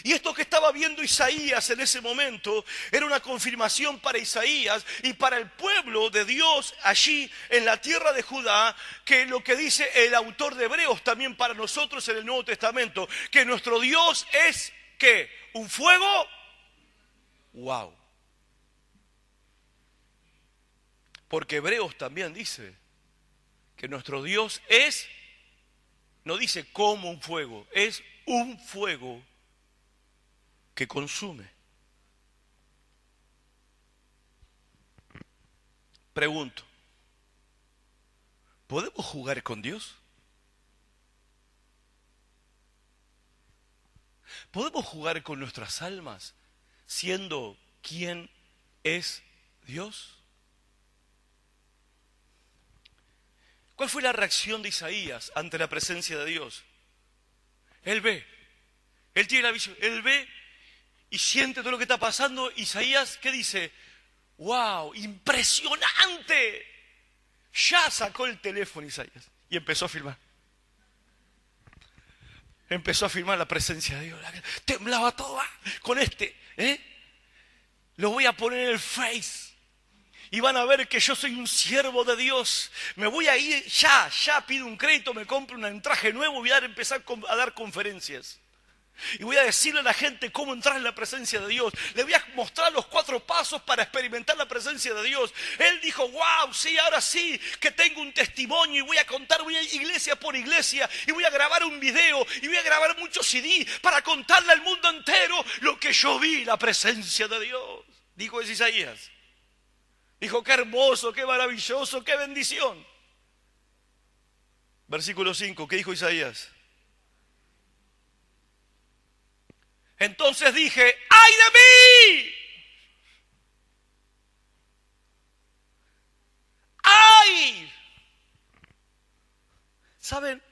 Y esto que estaba viendo Isaías en ese momento era una confirmación para Isaías y para el pueblo de Dios allí en la tierra de Judá, que lo que dice el autor de Hebreos también para nosotros en el Nuevo Testamento, que nuestro Dios es, ¿qué? ¿Un fuego? ¡Wow! Porque Hebreos también dice que nuestro Dios es, no dice como un fuego, es un fuego que consume. Pregunto, ¿podemos jugar con Dios? ¿Podemos jugar con nuestras almas siendo quien es Dios? ¿Cuál fue la reacción de Isaías ante la presencia de Dios? Él ve, él tiene la visión, él ve y siente todo lo que está pasando. Isaías, ¿qué dice? ¡Wow! ¡Impresionante! Ya sacó el teléfono Isaías y empezó a filmar. Empezó a filmar la presencia de Dios. Temblaba todo con lo voy a poner en el Face. Y van a ver que yo soy un siervo de Dios. Me voy a ir ya pido un crédito, me compro un traje nuevo, voy a empezar a dar conferencias. Y voy a decirle a la gente cómo entrar en la presencia de Dios. Le voy a mostrar los 4 pasos para experimentar la presencia de Dios. Él dijo, wow, sí, ahora sí, que tengo un testimonio y voy a contar, voy a ir iglesia por iglesia y voy a grabar un video y voy a grabar muchos CD para contarle al mundo entero lo que yo vi, la presencia de Dios. Dijo es Isaías. Dijo, qué hermoso, qué maravilloso, qué bendición. Versículo 5, ¿qué dijo Isaías? Entonces dije, ¡ay de mí! ¡Ay! ¿Saben?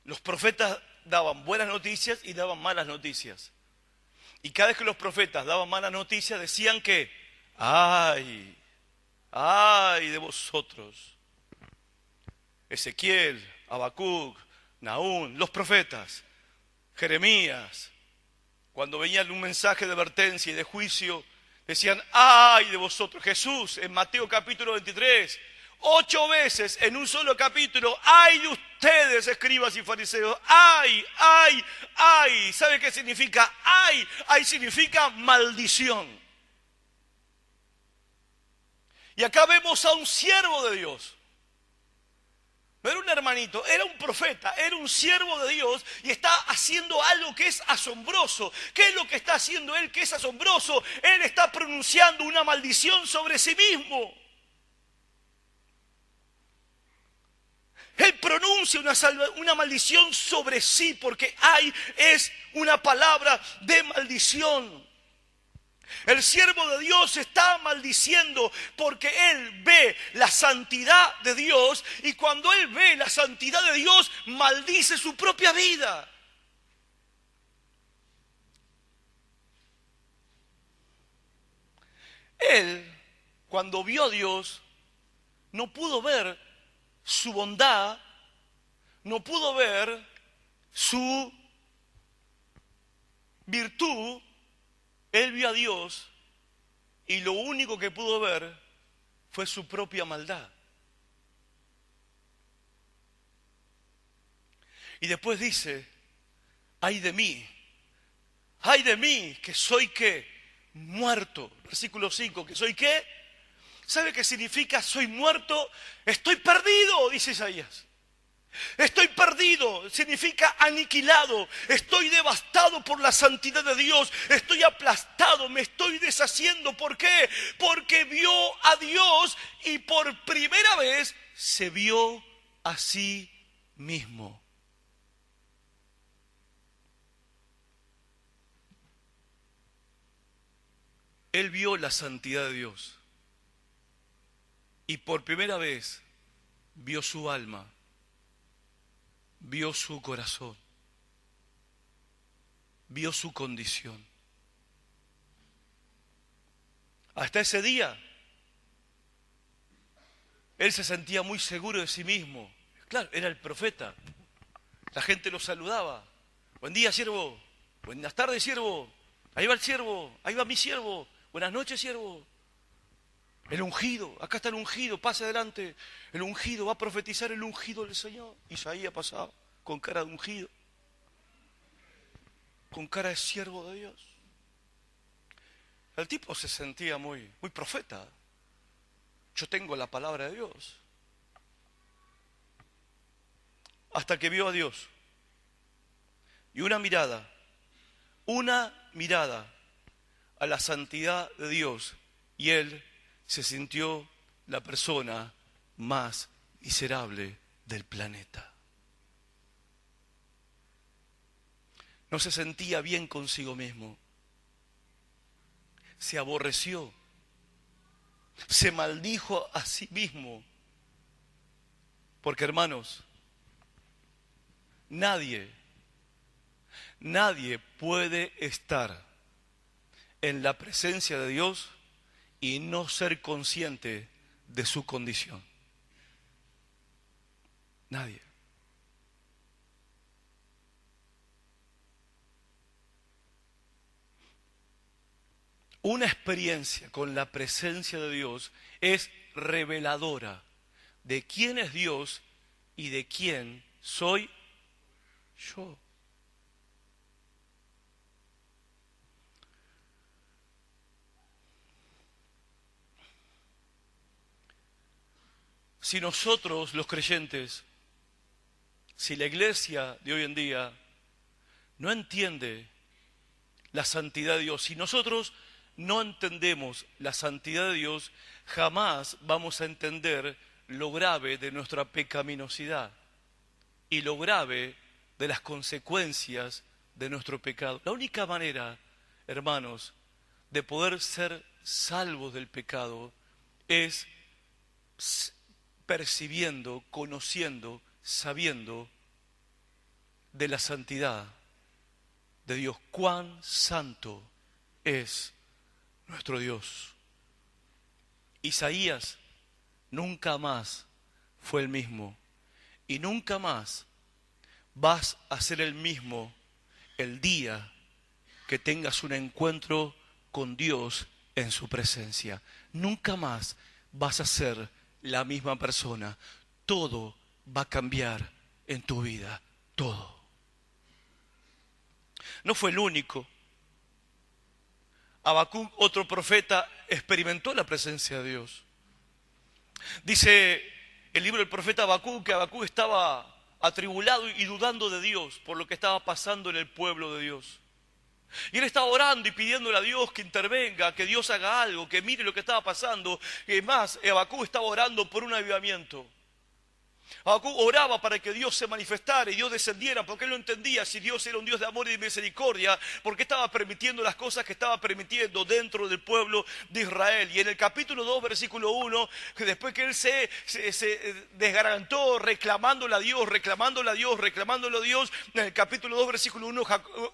Los profetas daban buenas noticias y daban malas noticias. Y cada vez que los profetas daban malas noticias decían que, ¡ay! ¡Ay de vosotros! Ezequiel, Habacuc, Nahum, los profetas, Jeremías. Cuando venían un mensaje de advertencia y de juicio, decían, ¡ay de vosotros! Jesús, en Mateo capítulo 23, 8 veces en un solo capítulo, ¡ay de ustedes, escribas y fariseos! ¡Ay, ay, ay! ¿Sabe qué significa? ¡Ay! ¡Ay significa maldición! Y acá vemos a un siervo de Dios. No era un hermanito, era un profeta, era un siervo de Dios y está haciendo algo que es asombroso. ¿Qué es lo que está haciendo él que es asombroso? Él está pronunciando una maldición sobre sí mismo. Él pronuncia una maldición sobre sí porque es una palabra de maldición. El siervo de Dios está maldiciendo porque él ve la santidad de Dios y cuando él ve la santidad de Dios maldice su propia vida. Él, cuando vio a Dios, no pudo ver su bondad, no pudo ver su virtud. Él vio a Dios y lo único que pudo ver fue su propia maldad. Y después dice, ay de mí, que soy ¿qué? Muerto. Versículo 5, que soy ¿qué? ¿Sabe qué significa soy muerto? Estoy perdido, dice Isaías. Estoy perdido, significa aniquilado, estoy devastado por la santidad de Dios, estoy aplastado, me estoy deshaciendo. ¿Por qué? Porque vio a Dios y por primera vez se vio a sí mismo. Él vio la santidad de Dios y por primera vez vio su alma. Vio su corazón, vio su condición. Hasta ese día, él se sentía muy seguro de sí mismo. Claro, era el profeta. La gente lo saludaba. Buen día, siervo. Buenas tardes, siervo. Ahí va el siervo. Ahí va mi siervo. Buenas noches, siervo. El ungido, acá está el ungido, pase adelante. El ungido, va a profetizar el ungido del Señor. Isaías pasaba con cara de ungido, con cara de siervo de Dios. El tipo se sentía muy profeta. Yo tengo la palabra de Dios. Hasta que vio a Dios. Y una mirada a la santidad de Dios. Y él se sintió la persona más miserable del planeta. No se sentía bien consigo mismo. Se aborreció. Se maldijo a sí mismo. Porque, hermanos, nadie puede estar en la presencia de Dios y no ser consciente de su condición. Nadie. Una experiencia con la presencia de Dios es reveladora de quién es Dios y de quién soy yo. Si nosotros, los creyentes, si la iglesia de hoy en día no entiende la santidad de Dios, si nosotros no entendemos la santidad de Dios, jamás vamos a entender lo grave de nuestra pecaminosidad y lo grave de las consecuencias de nuestro pecado. La única manera, hermanos, de poder ser salvos del pecado es percibiendo, conociendo, sabiendo de la santidad de Dios. Cuán santo es nuestro Dios. Isaías nunca más fue el mismo y nunca más vas a ser el mismo el día que tengas un encuentro con Dios en su presencia. Nunca más vas a ser la misma persona. Todo va a cambiar en tu vida. Todo. No fue el único. Habacuc, otro profeta, experimentó la presencia de Dios. Dice el libro del profeta Habacuc que Habacuc estaba atribulado y dudando de Dios por lo que estaba pasando en el pueblo de Dios. Y él estaba orando y pidiéndole a Dios que intervenga, que Dios haga algo, que mire lo que estaba pasando. Y más, Habacuc estaba orando por un avivamiento. Habacuc oraba para que Dios se manifestara y Dios descendiera, porque él no entendía si Dios era un Dios de amor y de misericordia, porque estaba permitiendo las cosas que estaba permitiendo dentro del pueblo de Israel. Y en el capítulo 2, versículo 1, que después que él se desgarantó reclamándole a Dios, en el capítulo 2, versículo 1,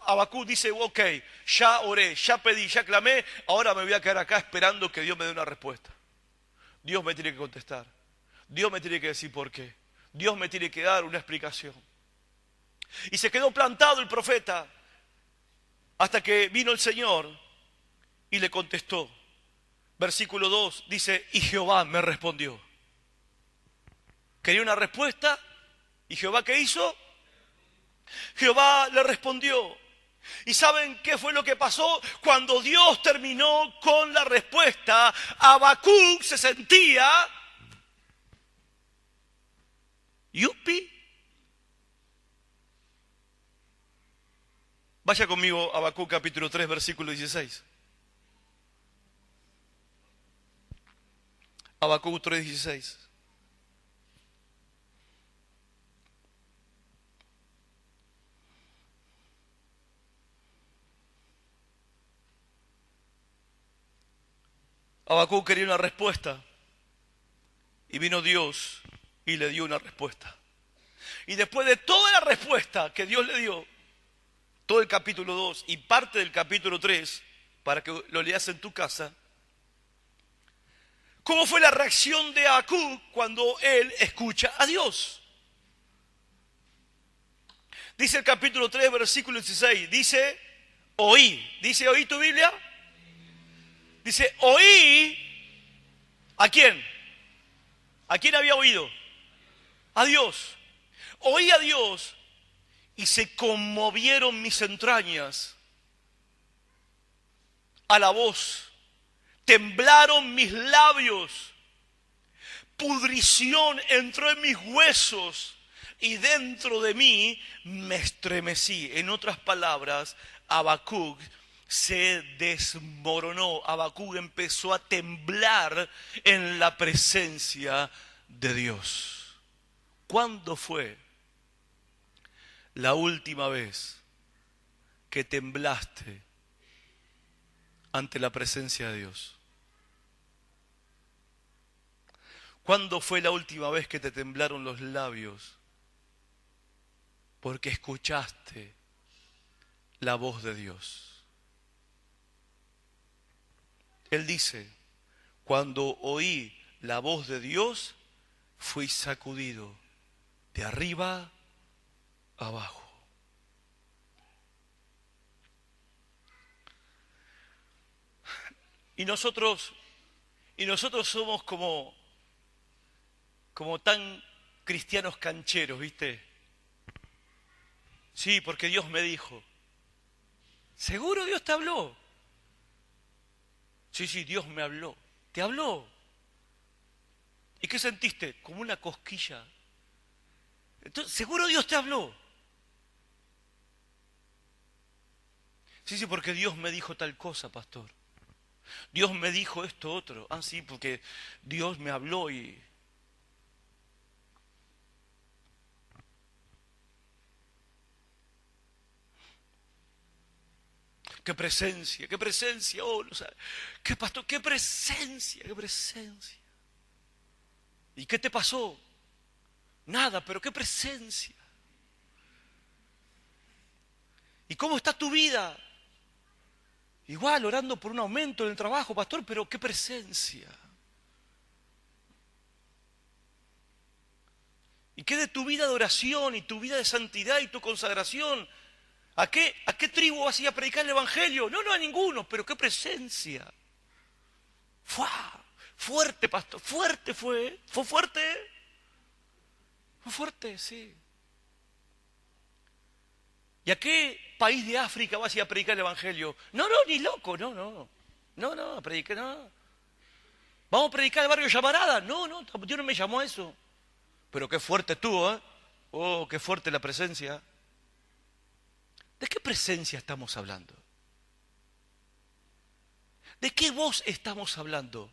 Habacuc dice, ok, ya oré, ya pedí, ya clamé, ahora me voy a quedar acá esperando que Dios me dé una respuesta. Dios me tiene que contestar. Dios me tiene que decir por qué. Dios me tiene que dar una explicación. Y se quedó plantado el profeta hasta que vino el Señor y le contestó. Versículo 2 dice, y Jehová me respondió. Quería una respuesta, ¿y Jehová qué hizo? Jehová le respondió. ¿Y saben qué fue lo que pasó? Cuando Dios terminó con la respuesta, Habacuc se sentía... ¡yupi! Vaya conmigo a Habacuc capítulo 3, versículo 16. Habacuc 3, 16. Habacuc quería una respuesta y vino Dios y le dio una respuesta. Y después de toda la respuesta que Dios le dio, todo el capítulo 2 y parte del capítulo 3, para que lo leas en tu casa, ¿cómo fue la reacción de Habacuc cuando él escucha a Dios? Dice el capítulo 3, versículo 16, dice, oí. ¿Dice oí tu Biblia? Dice, oí. ¿A quién? ¿A quién había oído? A Dios. Oí a Dios y se conmovieron mis entrañas a la voz. Temblaron mis labios. Pudrición entró en mis huesos y dentro de mí me estremecí. En otras palabras, Habacuc se desmoronó. Habacuc empezó a temblar en la presencia de Dios. ¿Cuándo fue la última vez que temblaste ante la presencia de Dios? ¿Cuándo fue la última vez que te temblaron los labios porque escuchaste la voz de Dios? Él dice, cuando oí la voz de Dios, fui sacudido de arriba abajo. Y nosotros somos como tan cristianos cancheros, ¿viste? Sí, porque Dios me dijo. ¿Seguro Dios te habló? Sí, Dios me habló. ¿Te habló? ¿Y qué sentiste? Como una cosquilla. Entonces, ¿seguro Dios te habló? Sí, porque Dios me dijo tal cosa, pastor. Dios me dijo esto otro. Ah, sí, porque Dios me habló y... ¡Qué presencia! ¡Qué presencia! Oh, o sea, ¡qué pastor! ¡Qué presencia! ¡Qué presencia! ¿Y qué te pasó? Nada, pero qué presencia. ¿Y cómo está tu vida? Igual, orando por un aumento en el trabajo, pastor, pero qué presencia. ¿Y qué de tu vida de oración y tu vida de santidad y tu consagración? ¿A qué tribu vas a ir a predicar el evangelio? No, a ninguno, pero qué presencia. ¡Fua! Fuerte, pastor, fuerte fue. ¿Fue fuerte? Fue fuerte, sí. ¿Y a qué país de África vas a ir a predicar el evangelio? No, ni loco, no, a predicar, no. ¿Vamos a predicar el barrio Llamarada? No, Dios no me llamó a eso. Pero qué fuerte estuvo, ¿eh? Oh, qué fuerte la presencia. ¿De qué presencia estamos hablando? ¿De qué voz estamos hablando?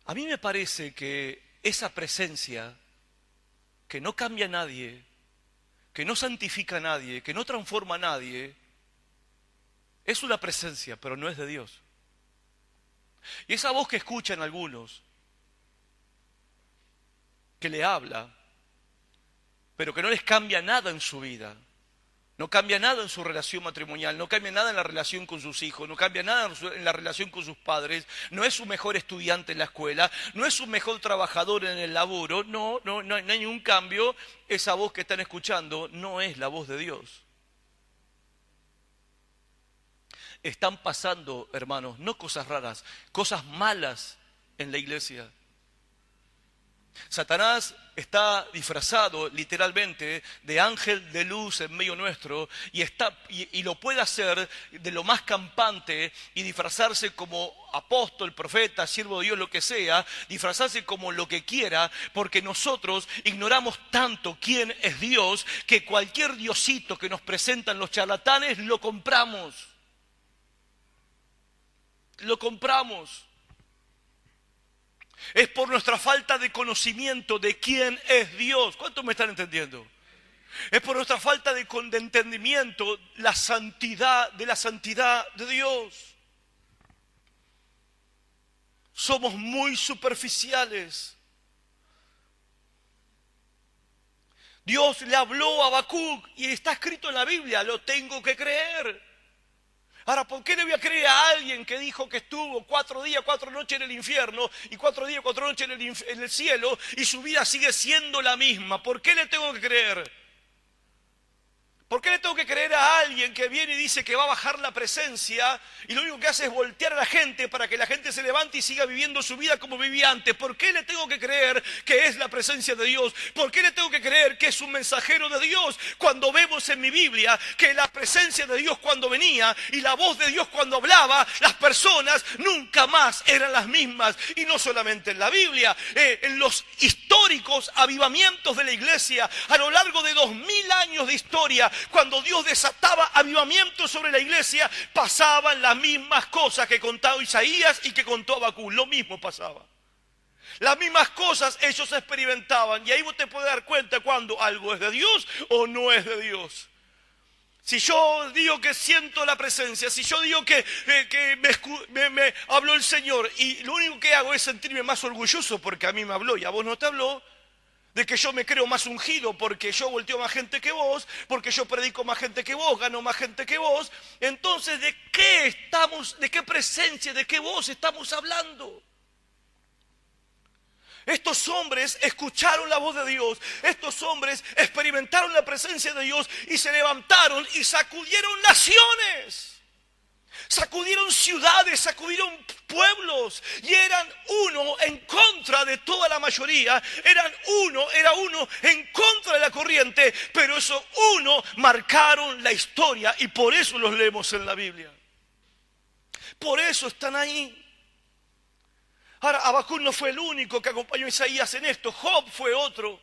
A mí me parece que esa presencia que no cambia a nadie, que no santifica a nadie, que no transforma a nadie, es una presencia, pero no es de Dios. Y esa voz que escuchan algunos, que le habla, pero que no les cambia nada en su vida, no cambia nada en su relación matrimonial, no cambia nada en la relación con sus hijos, no cambia nada en la relación con sus padres, no es su mejor estudiante en la escuela, no es su mejor trabajador en el laburo, no hay ningún cambio. Esa voz que están escuchando no es la voz de Dios. Están pasando, hermanos, no cosas raras, cosas malas en la iglesia. Satanás está disfrazado literalmente de ángel de luz en medio nuestro y lo puede hacer de lo más campante y disfrazarse como apóstol, profeta, siervo de Dios, lo que sea, disfrazarse como lo que quiera, porque nosotros ignoramos tanto quién es Dios que cualquier diosito que nos presentan los charlatanes lo compramos. Lo compramos. Es por nuestra falta de conocimiento de quién es Dios. ¿Cuántos me están entendiendo? Es por nuestra falta de entendimiento de la santidad de Dios. Somos muy superficiales. Dios le habló a Habacuc y está escrito en la Biblia, lo tengo que creer. Ahora, ¿por qué le voy a creer a alguien que dijo que estuvo 4 días, 4 noches en el infierno y 4 días, 4 noches en el cielo y su vida sigue siendo la misma? ¿Por qué le tengo que creer? ¿Por qué le tengo que creer a alguien que viene y dice que va a bajar la presencia y lo único que hace es voltear a la gente para que la gente se levante y siga viviendo su vida como vivía antes? ¿Por qué le tengo que creer que es la presencia de Dios? ¿Por qué le tengo que creer que es un mensajero de Dios cuando vemos en mi Biblia que la presencia de Dios cuando venía y la voz de Dios cuando hablaba, las personas nunca más eran las mismas? Y no solamente en la Biblia, en los históricos avivamientos de la iglesia, a lo largo de 2000 años de historia, cuando Dios desataba avivamientos sobre la iglesia, pasaban las mismas cosas que contaba Isaías y que contó Habacuc. Lo mismo pasaba. Las mismas cosas ellos experimentaban. Y ahí vos te puedes dar cuenta cuando algo es de Dios o no es de Dios. Si yo digo que siento la presencia, si yo digo que me habló el Señor y lo único que hago es sentirme más orgulloso porque a mí me habló y a vos no te habló, de que yo me creo más ungido porque yo volteo más gente que vos, porque yo predico más gente que vos, gano más gente que vos, entonces ¿de qué presencia, de qué voz estamos hablando? Estos hombres escucharon la voz de Dios, estos hombres experimentaron la presencia de Dios y se levantaron y sacudieron naciones. Sacudieron ciudades, sacudieron pueblos y eran uno en contra de toda la mayoría, era uno en contra de la corriente, pero esos uno marcaron la historia y por eso los leemos en la Biblia. Por eso están ahí. Ahora, Habacuc no fue el único que acompañó a Isaías en esto, Job fue otro.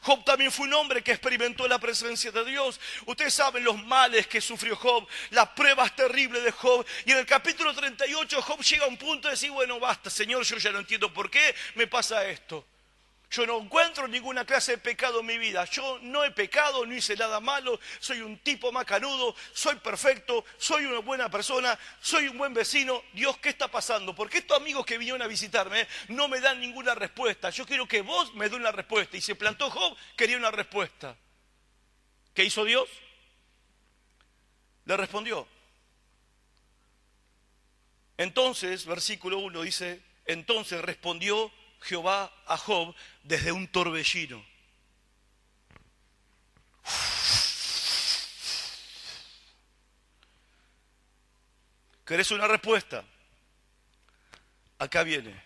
Job también fue un hombre que experimentó la presencia de Dios. Ustedes saben los males que sufrió Job, las pruebas terribles de Job. Y en el capítulo 38 Job llega a un punto de decir, bueno, basta, Señor, yo ya no entiendo por qué me pasa esto. Yo no encuentro ninguna clase de pecado en mi vida. Yo no he pecado, no hice nada malo, soy un tipo macanudo, soy perfecto, soy una buena persona, soy un buen vecino. Dios, ¿qué está pasando? ¿Por qué estos amigos que vinieron a visitarme no me dan ninguna respuesta? Yo quiero que vos me des una respuesta. Y se plantó Job, quería una respuesta. ¿Qué hizo Dios? Le respondió. Entonces, versículo 1 dice, entonces respondió Jehová a Job desde un torbellino. ¿Querés una respuesta? Acá viene.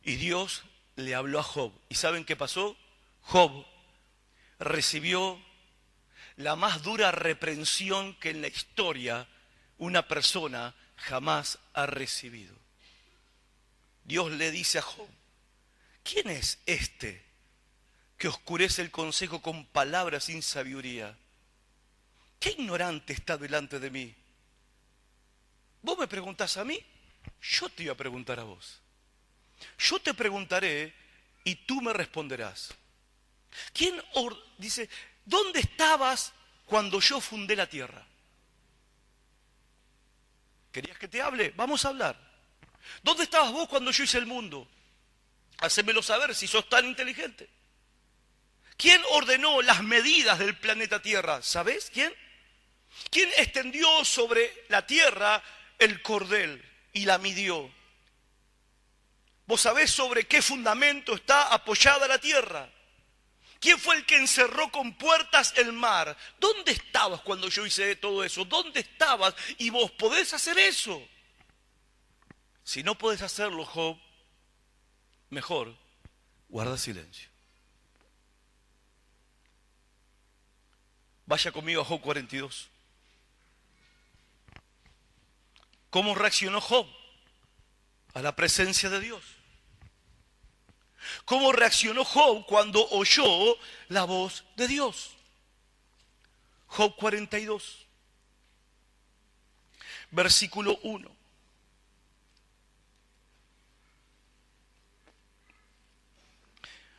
Y Dios le habló a Job. ¿Y saben qué pasó? Job recibió la más dura reprensión que en la historia una persona jamás ha recibido. Dios le dice a Job, ¿quién es este que oscurece el consejo con palabras sin sabiduría? ¿Qué ignorante está delante de mí? Vos me preguntás a mí, yo te voy a preguntar a vos. Yo te preguntaré y tú me responderás. Dice, ¿dónde estabas cuando yo fundé la tierra? ¿Querías que te hable? Vamos a hablar. ¿Dónde estabas vos cuando yo hice el mundo? Hacémelo saber si sos tan inteligente. ¿Quién ordenó las medidas del planeta Tierra? ¿Sabés quién? ¿Quién extendió sobre la tierra el cordel y la midió? ¿Vos sabés sobre qué fundamento está apoyada la tierra? ¿Quién fue el que encerró con puertas el mar? ¿Dónde estabas cuando yo hice todo eso? ¿Dónde estabas? Y vos podés hacer eso. Si no podés hacerlo, Job, mejor guarda silencio. Vaya conmigo a Job 42. ¿Cómo reaccionó Job a la presencia de Dios? ¿Cómo reaccionó Job cuando oyó la voz de Dios? Job 42, versículo 1.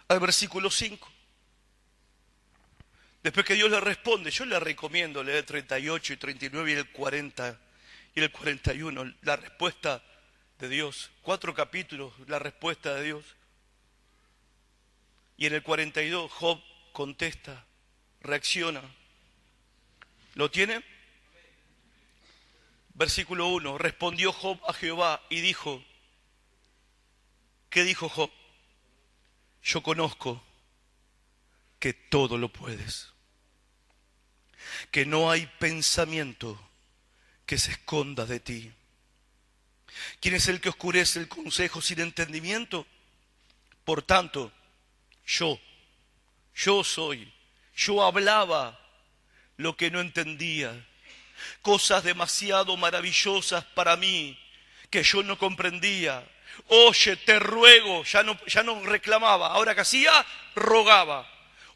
Al versículo 5. Después que Dios le responde, yo le recomiendo leer el 38 y 39 y el 40 y el 41, la respuesta de Dios. 4 capítulos, la respuesta de Dios. Y en el 42 Job contesta, reacciona. ¿Lo tiene? Versículo 1, respondió Job a Jehová y dijo, ¿qué dijo Job? Yo conozco que todo lo puedes, que no hay pensamiento que se esconda de ti. ¿Quién es el que oscurece el consejo sin entendimiento? Por tanto, yo hablaba lo que no entendía, cosas demasiado maravillosas para mí que yo no comprendía. Oye, te ruego, ya no reclamaba, ahora que hacía, rogaba.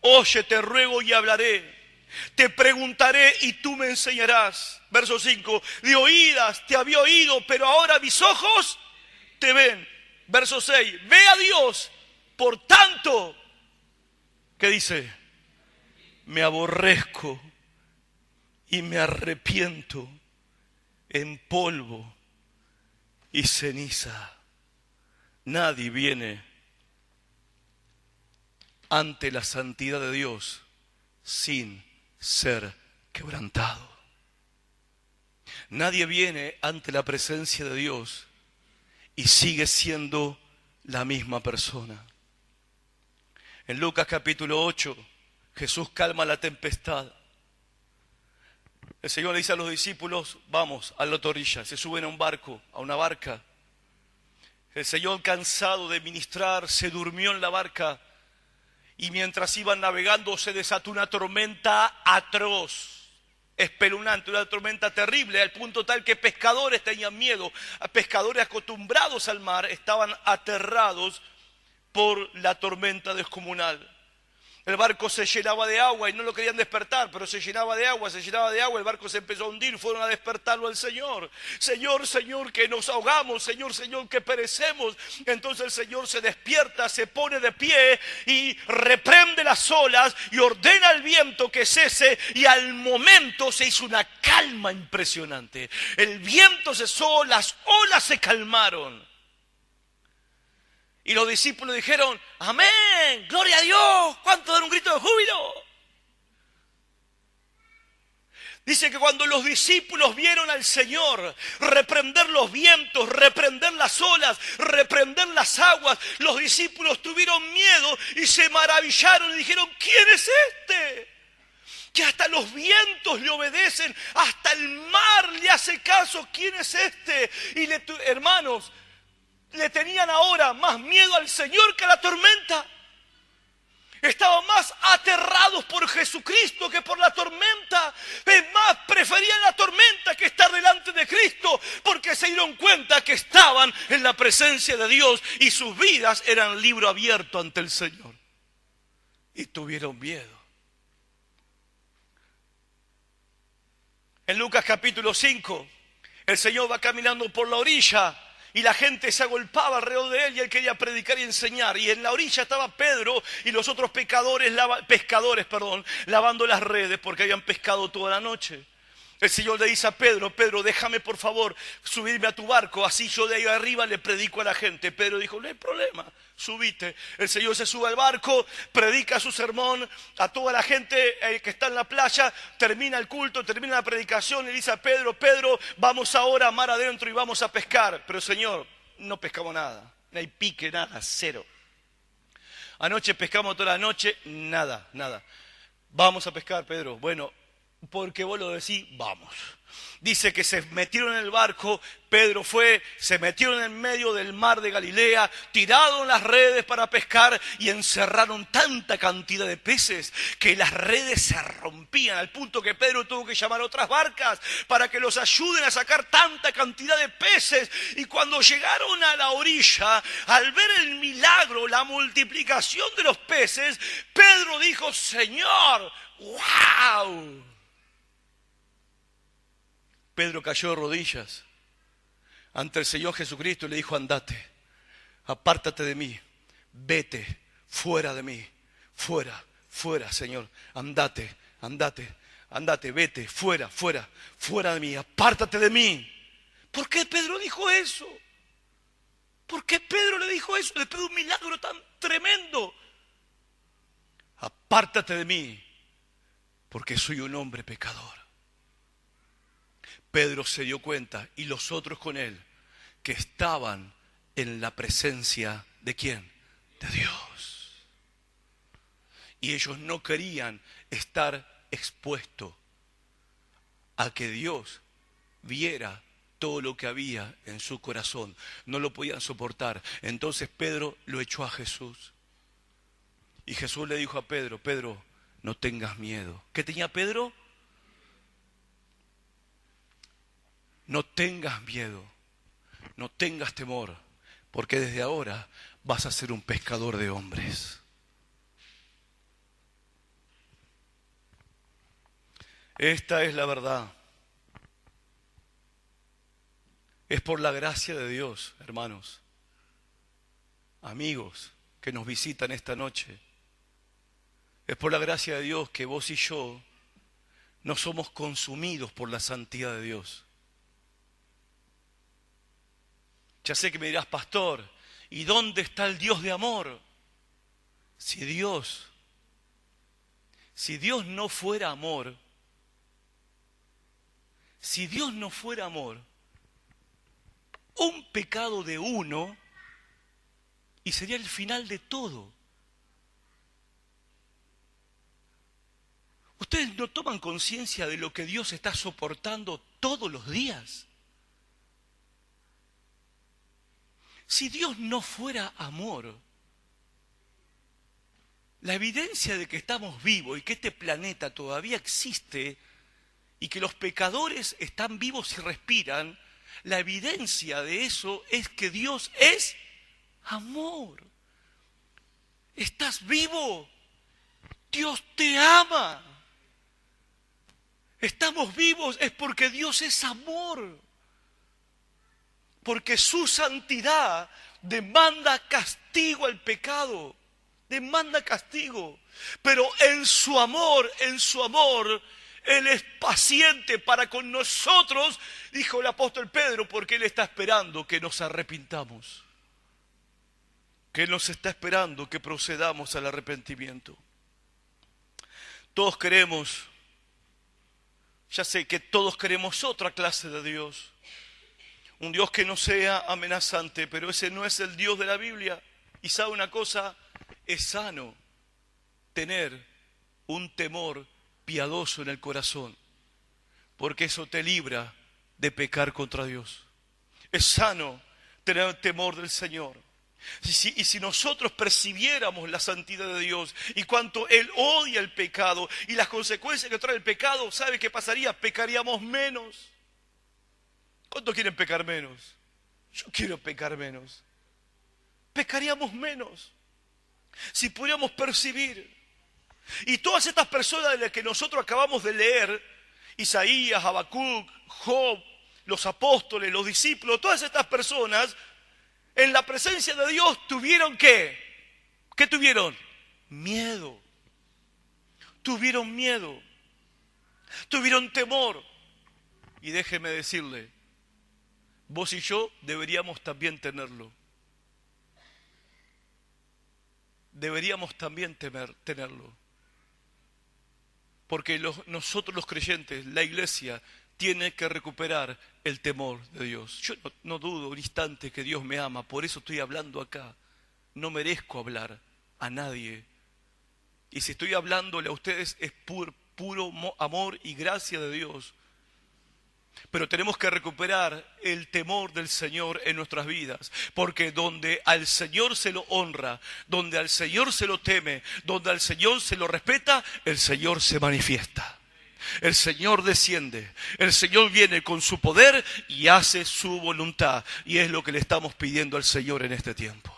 Oye, te ruego y hablaré. Te preguntaré y tú me enseñarás. Verso 5, de oídas te había oído, pero ahora mis ojos te ven. Verso 6, ve a Dios, por tanto, ¿qué dice? Me aborrezco y me arrepiento en polvo y ceniza. Nadie viene ante la santidad de Dios sin ser quebrantado. Nadie viene ante la presencia de Dios y sigue siendo la misma persona. En Lucas capítulo 8, Jesús calma la tempestad. El Señor le dice a los discípulos, vamos a la otra orilla. Se suben a un barco, a una barca. El Señor, cansado de ministrar, se durmió en la barca y mientras iban navegando se desató una tormenta atroz, espeluznante, una tormenta terrible, al punto tal que pescadores tenían miedo. Pescadores acostumbrados al mar estaban aterrados por la tormenta descomunal. El barco se llenaba de agua y no lo querían despertar, pero se llenaba de agua, el barco se empezó a hundir, fueron a despertarlo al Señor. Señor, Señor, que nos ahogamos, Señor, Señor, que perecemos. Entonces el Señor se despierta, se pone de pie y reprende las olas y ordena al viento que cese y al momento se hizo una calma impresionante. El viento cesó, las olas se calmaron. Y los discípulos dijeron, amén, gloria a Dios. ¿Cuánto dan un grito de júbilo? Dice que cuando los discípulos vieron al Señor reprender los vientos, reprender las olas, reprender las aguas, los discípulos tuvieron miedo y se maravillaron y dijeron, ¿quién es este? Que hasta los vientos le obedecen, hasta el mar le hace caso. ¿Quién es este? Y hermanos, le tenían ahora más miedo al Señor que a la tormenta. Estaban más aterrados por Jesucristo que por la tormenta. Es más, preferían la tormenta que estar delante de Cristo, porque se dieron cuenta que estaban en la presencia de Dios y sus vidas eran libro abierto ante el Señor. Y tuvieron miedo. En Lucas capítulo 5, el Señor va caminando por la orilla y la gente se agolpaba alrededor de él y él quería predicar y enseñar. Y en la orilla estaba Pedro y los otros pescadores, lavando las redes porque habían pescado toda la noche. El Señor le dice a Pedro: Pedro, déjame por favor subirme a tu barco, así yo de ahí arriba le predico a la gente. Pedro dijo: no hay problema, subite. El Señor se sube al barco, predica su sermón a toda la gente que está en la playa, termina el culto, termina la predicación y dice a Pedro: Pedro, vamos ahora a mar adentro y vamos a pescar. Pero Señor, no pescamos nada, no hay pique, nada, cero. Anoche pescamos toda la noche, nada. Vamos a pescar, Pedro. Bueno, porque vos lo decís, vamos. Dice que se metieron en el barco, Pedro se metieron en medio del mar de Galilea, tiraron las redes para pescar y encerraron tanta cantidad de peces que las redes se rompían, al punto que Pedro tuvo que llamar a otras barcas para que los ayuden a sacar tanta cantidad de peces. Y cuando llegaron a la orilla, al ver el milagro, la multiplicación de los peces, Pedro dijo: Señor, ¡wow! Pedro cayó de rodillas ante el Señor Jesucristo y le dijo: andate, apártate de mí, vete, fuera de mí, fuera, Señor, andate, vete, fuera de mí, apártate de mí. ¿Por qué Pedro dijo eso? ¿Por qué Pedro le dijo eso después de un milagro tan tremendo? Apártate de mí, porque soy un hombre pecador. Pedro se dio cuenta, y los otros con él, que estaban en la presencia ¿de quién? De Dios. Y ellos no querían estar expuestos a que Dios viera todo lo que había en su corazón. No lo podían soportar. Entonces Pedro lo echó a Jesús. Y Jesús le dijo a Pedro: Pedro, no tengas miedo. ¿Qué tenía Pedro? No tengas miedo, no tengas temor, porque desde ahora vas a ser un pescador de hombres. Esta es la verdad. Es por la gracia de Dios, hermanos, amigos que nos visitan esta noche. Es por la gracia de Dios que vos y yo no somos consumidos por la santidad de Dios. Ya sé que me dirás: pastor, ¿y dónde está el Dios de amor? Si Dios no fuera amor, un pecado de uno y sería el final de todo. ¿Ustedes no toman conciencia de lo que Dios está soportando todos los días? Si Dios no fuera amor, la evidencia de que estamos vivos y que este planeta todavía existe y que los pecadores están vivos y respiran, la evidencia de eso es que Dios es amor. Estás vivo, Dios te ama. Estamos vivos es porque Dios es amor. Porque su santidad demanda castigo al pecado, demanda castigo. Pero en su amor, Él es paciente para con nosotros, dijo el apóstol Pedro, porque Él está esperando que nos arrepintamos. Que Él nos está esperando que procedamos al arrepentimiento. Todos queremos, ya sé que todos queremos otra clase de Dios. Un Dios que no sea amenazante, pero ese no es el Dios de la Biblia. Y sabe una cosa, es sano tener un temor piadoso en el corazón, porque eso te libra de pecar contra Dios. Es sano tener temor del Señor. Y si nosotros percibiéramos la santidad de Dios y cuánto Él odia el pecado y las consecuencias que trae el pecado, ¿sabe qué pasaría? Pecaríamos menos. ¿Cuántos quieren pecar menos? Yo quiero pecar menos. Pecaríamos menos si pudiéramos percibir. Y todas estas personas de las que nosotros acabamos de leer, Isaías, Habacuc, Job, los apóstoles, los discípulos, todas estas personas en la presencia de Dios tuvieron ¿qué? ¿Qué tuvieron? Miedo. Tuvieron miedo. Tuvieron temor. Y déjeme decirle, vos y yo deberíamos también tenerlo. Deberíamos también tenerlo. Porque nosotros los creyentes, la iglesia, tiene que recuperar el temor de Dios. Yo no dudo un instante que Dios me ama, por eso estoy hablando acá. No merezco hablar a nadie. Y si estoy hablándole a ustedes es puro amor y gracia de Dios. Pero tenemos que recuperar el temor del Señor en nuestras vidas, porque donde al Señor se lo honra, donde al Señor se lo teme, donde al Señor se lo respeta, el Señor se manifiesta. El Señor desciende, el Señor viene con su poder y hace su voluntad. Y es lo que le estamos pidiendo al Señor en este tiempo.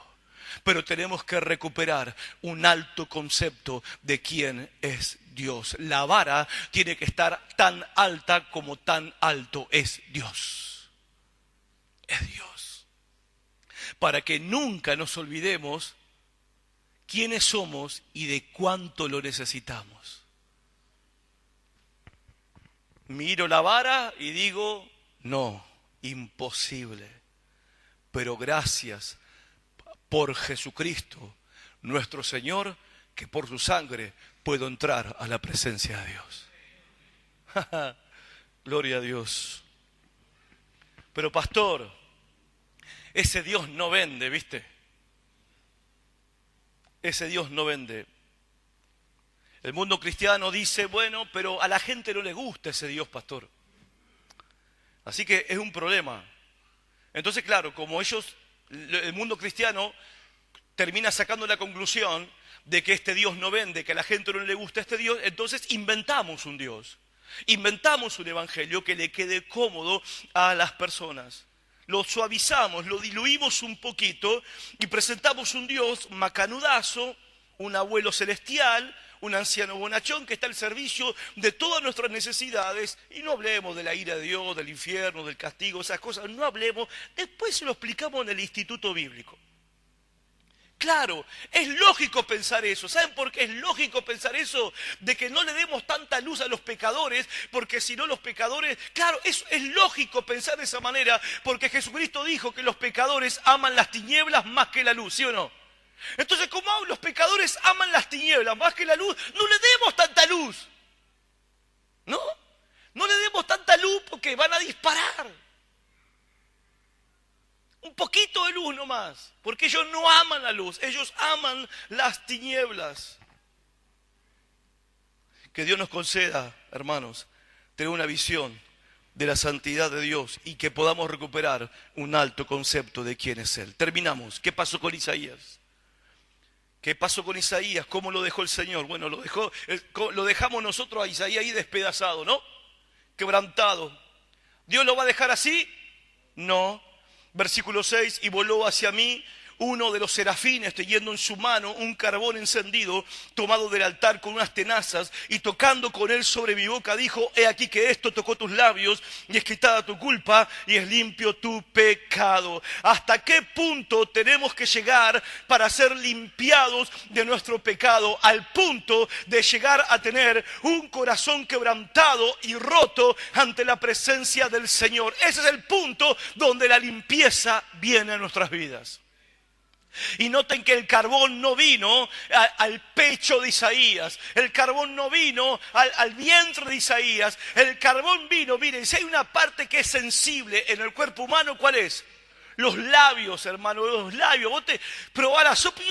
Pero tenemos que recuperar un alto concepto de quién es Dios. La vara tiene que estar tan alta como tan alto es Dios. Es Dios. Para que nunca nos olvidemos quiénes somos y de cuánto lo necesitamos. Miro la vara y digo, no, imposible. Pero gracias por Jesucristo, nuestro Señor, que por su sangre puedo entrar a la presencia de Dios. Gloria a Dios. Pero pastor, ese Dios no vende, ¿viste? Ese Dios no vende. El mundo cristiano dice, bueno, pero a la gente no le gusta ese Dios, pastor. Así que es un problema. Entonces, claro, como el mundo cristiano termina sacando la conclusión de que este Dios no vende, que a la gente no le gusta este Dios, entonces inventamos un Dios. Inventamos un evangelio que le quede cómodo a las personas. Lo suavizamos, lo diluimos un poquito y presentamos un Dios macanudazo, un abuelo celestial, un anciano bonachón que está al servicio de todas nuestras necesidades. Y no hablemos de la ira de Dios, del infierno, del castigo, esas cosas, no hablemos. Después se lo explicamos en el instituto bíblico. Claro, es lógico pensar eso. ¿Saben por qué es lógico pensar eso? De que no le demos tanta luz a los pecadores, porque si no los pecadores... Claro, es lógico pensar de esa manera, porque Jesucristo dijo que los pecadores aman las tinieblas más que la luz, ¿sí o no? Entonces, como los pecadores aman las tinieblas más que la luz, no le demos tanta luz. ¿No? No le demos tanta luz porque van a disparar. Un poquito de luz nomás, porque ellos no aman la luz, ellos aman las tinieblas. Que Dios nos conceda, hermanos, tener una visión de la santidad de Dios y que podamos recuperar un alto concepto de quién es Él. Terminamos. ¿Qué pasó con Isaías? ¿Qué pasó con Isaías? ¿Cómo lo dejó el Señor? Bueno, lo dejamos nosotros a Isaías ahí despedazado, ¿no? Quebrantado. ¿Dios lo va a dejar así? No. Versículo 6, y voló hacia mí uno de los serafines, teniendo en su mano un carbón encendido, tomado del altar con unas tenazas, y tocando con él sobre mi boca, dijo, he aquí que esto tocó tus labios, y es quitada tu culpa, y es limpio tu pecado. ¿Hasta qué punto tenemos que llegar para ser limpiados de nuestro pecado? Al punto de llegar a tener un corazón quebrantado y roto ante la presencia del Señor. Ese es el punto donde la limpieza viene a nuestras vidas. Y noten que el carbón no vino al pecho de Isaías, el carbón no vino al vientre de Isaías, el carbón vino, miren, si hay una parte que es sensible en el cuerpo humano, ¿cuál es? Los labios, hermano, los labios. Vos te probás la sopa y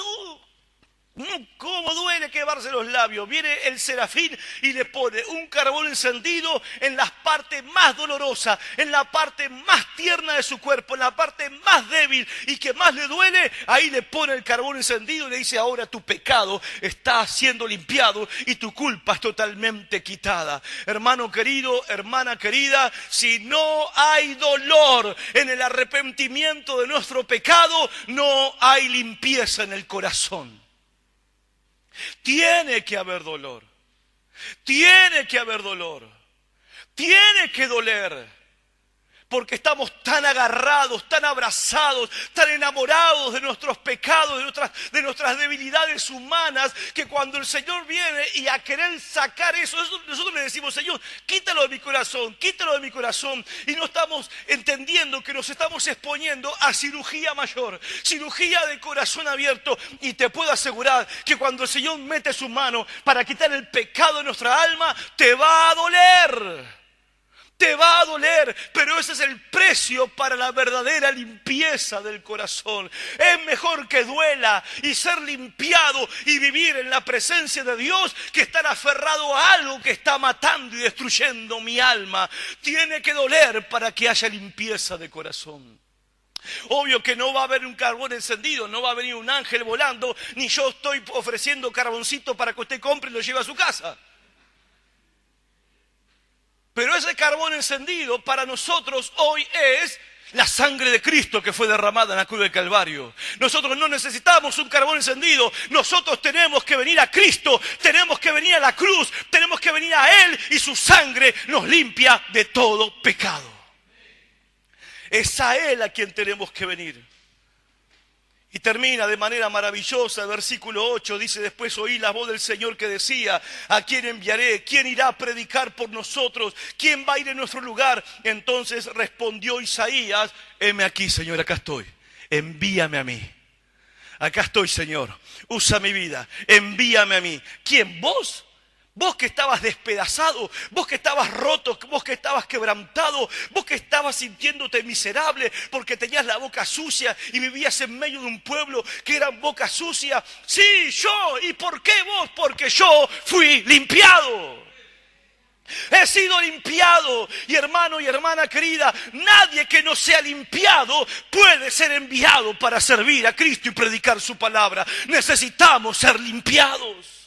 ¿Cómo duele quemarse los labios? Viene el serafín y le pone un carbón encendido en las partes más dolorosas, en la parte más tierna de su cuerpo, en la parte más débil y que más le duele. Ahí le pone el carbón encendido y le dice: ahora tu pecado está siendo limpiado y tu culpa es totalmente quitada. Hermano querido, hermana querida, si no hay dolor en el arrepentimiento de nuestro pecado, no hay limpieza en el corazón. Tiene que haber dolor, tiene que haber dolor, tiene que doler, porque estamos tan agarrados, tan abrazados, tan enamorados de nuestros pecados, de nuestras debilidades humanas, que cuando el Señor viene y a querer sacar eso, nosotros le decimos: Señor, quítalo de mi corazón, quítalo de mi corazón. Y no estamos entendiendo que nos estamos exponiendo a cirugía mayor, cirugía de corazón abierto. Y te puedo asegurar que cuando el Señor mete su mano para quitar el pecado de nuestra alma, te va a doler. Te va a doler, pero ese es el precio para la verdadera limpieza del corazón. Es mejor que duela y ser limpiado y vivir en la presencia de Dios que estar aferrado a algo que está matando y destruyendo mi alma. Tiene que doler para que haya limpieza de corazón. Obvio que no va a haber un carbón encendido, no va a venir un ángel volando, ni yo estoy ofreciendo carboncito para que usted compre y lo lleve a su casa. Pero ese carbón encendido para nosotros hoy es la sangre de Cristo que fue derramada en la cruz del Calvario. Nosotros no necesitamos un carbón encendido. Nosotros tenemos que venir a Cristo, tenemos que venir a la cruz, tenemos que venir a Él y su sangre nos limpia de todo pecado. Es a Él a quien tenemos que venir. Y termina de manera maravillosa, el versículo 8 dice: después oí la voz del Señor que decía: ¿a quién enviaré? ¿Quién irá a predicar por nosotros? ¿Quién va a ir en nuestro lugar? Entonces respondió Isaías: heme aquí, Señor, acá estoy, envíame a mí. Acá estoy, Señor, usa mi vida, envíame a mí. ¿Quién? ¿Vos? Vos que estabas despedazado, vos que estabas roto, vos que estabas quebrantado, vos que estabas sintiéndote miserable porque tenías la boca sucia y vivías en medio de un pueblo que era boca sucia. Sí, yo. ¿Y por qué vos? Porque yo fui limpiado. He sido limpiado. Y hermano y hermana querida, nadie que no sea limpiado puede ser enviado para servir a Cristo y predicar su palabra. Necesitamos ser limpiados.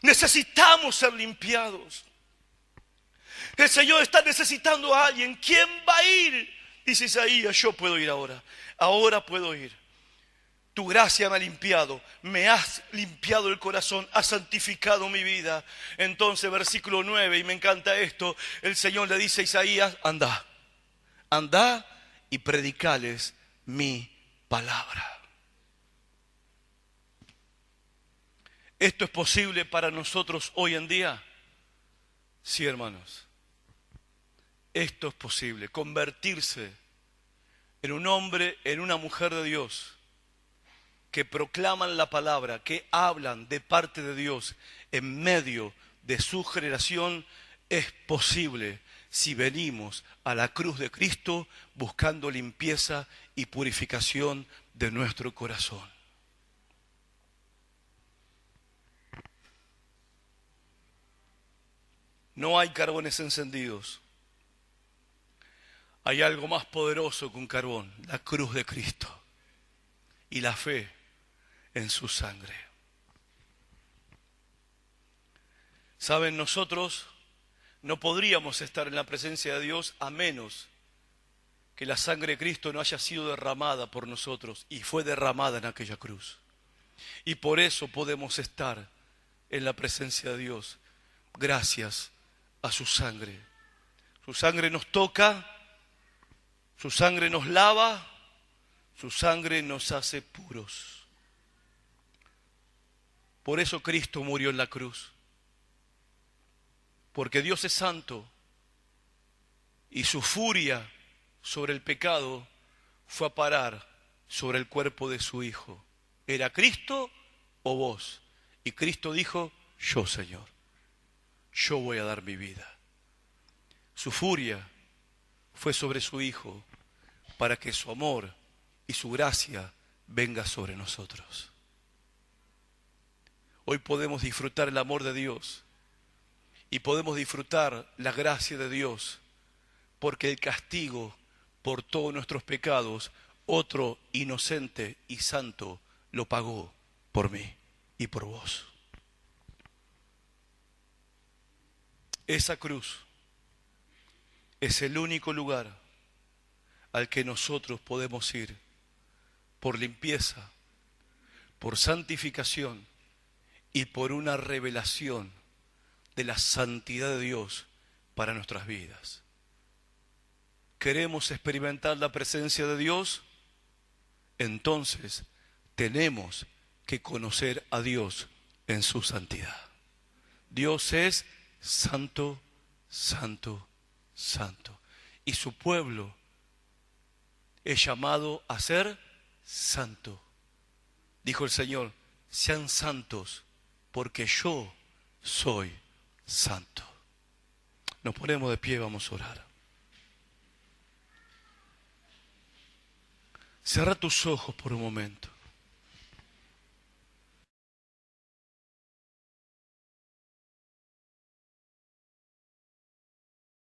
Necesitamos ser limpiados. El Señor está necesitando a alguien. ¿Quién va a ir? Dice Isaías: yo puedo ir ahora. Ahora puedo ir. Tu gracia me ha limpiado. Me has limpiado el corazón. Has santificado mi vida. Entonces, versículo 9, y me encanta esto. El Señor le dice a Isaías: anda. Anda y predicales mi palabra. ¿Esto es posible para nosotros hoy en día? Sí, hermanos. Esto es posible. Convertirse en un hombre, en una mujer de Dios, que proclaman la palabra, que hablan de parte de Dios en medio de su generación, es posible si venimos a la cruz de Cristo buscando limpieza y purificación de nuestro corazón. No hay carbones encendidos. Hay algo más poderoso que un carbón: la cruz de Cristo y la fe en su sangre. Saben, nosotros no podríamos estar en la presencia de Dios a menos que la sangre de Cristo no haya sido derramada por nosotros, y fue derramada en aquella cruz. Y por eso podemos estar en la presencia de Dios, gracias a su sangre. Su sangre nos toca, su sangre nos lava, su sangre nos hace puros. Por eso Cristo murió en la cruz. Porque Dios es santo y su furia sobre el pecado fue a parar sobre el cuerpo de su Hijo. ¿Era Cristo o vos? Y Cristo dijo: yo, Señor, yo voy a dar mi vida. Su furia fue sobre su Hijo para que su amor y su gracia venga sobre nosotros. Hoy podemos disfrutar el amor de Dios y podemos disfrutar la gracia de Dios, porque el castigo por todos nuestros pecados, otro inocente y santo lo pagó por mí y por vos. Esa cruz es el único lugar al que nosotros podemos ir por limpieza, por santificación y por una revelación de la santidad de Dios para nuestras vidas. ¿Queremos experimentar la presencia de Dios? Entonces tenemos que conocer a Dios en su santidad. Dios es santo, santo, santo. Y su pueblo es llamado a ser santo. Dijo el Señor, sean santos porque yo soy santo. Nos ponemos de pie, vamos a orar. Cierra tus ojos por un momento.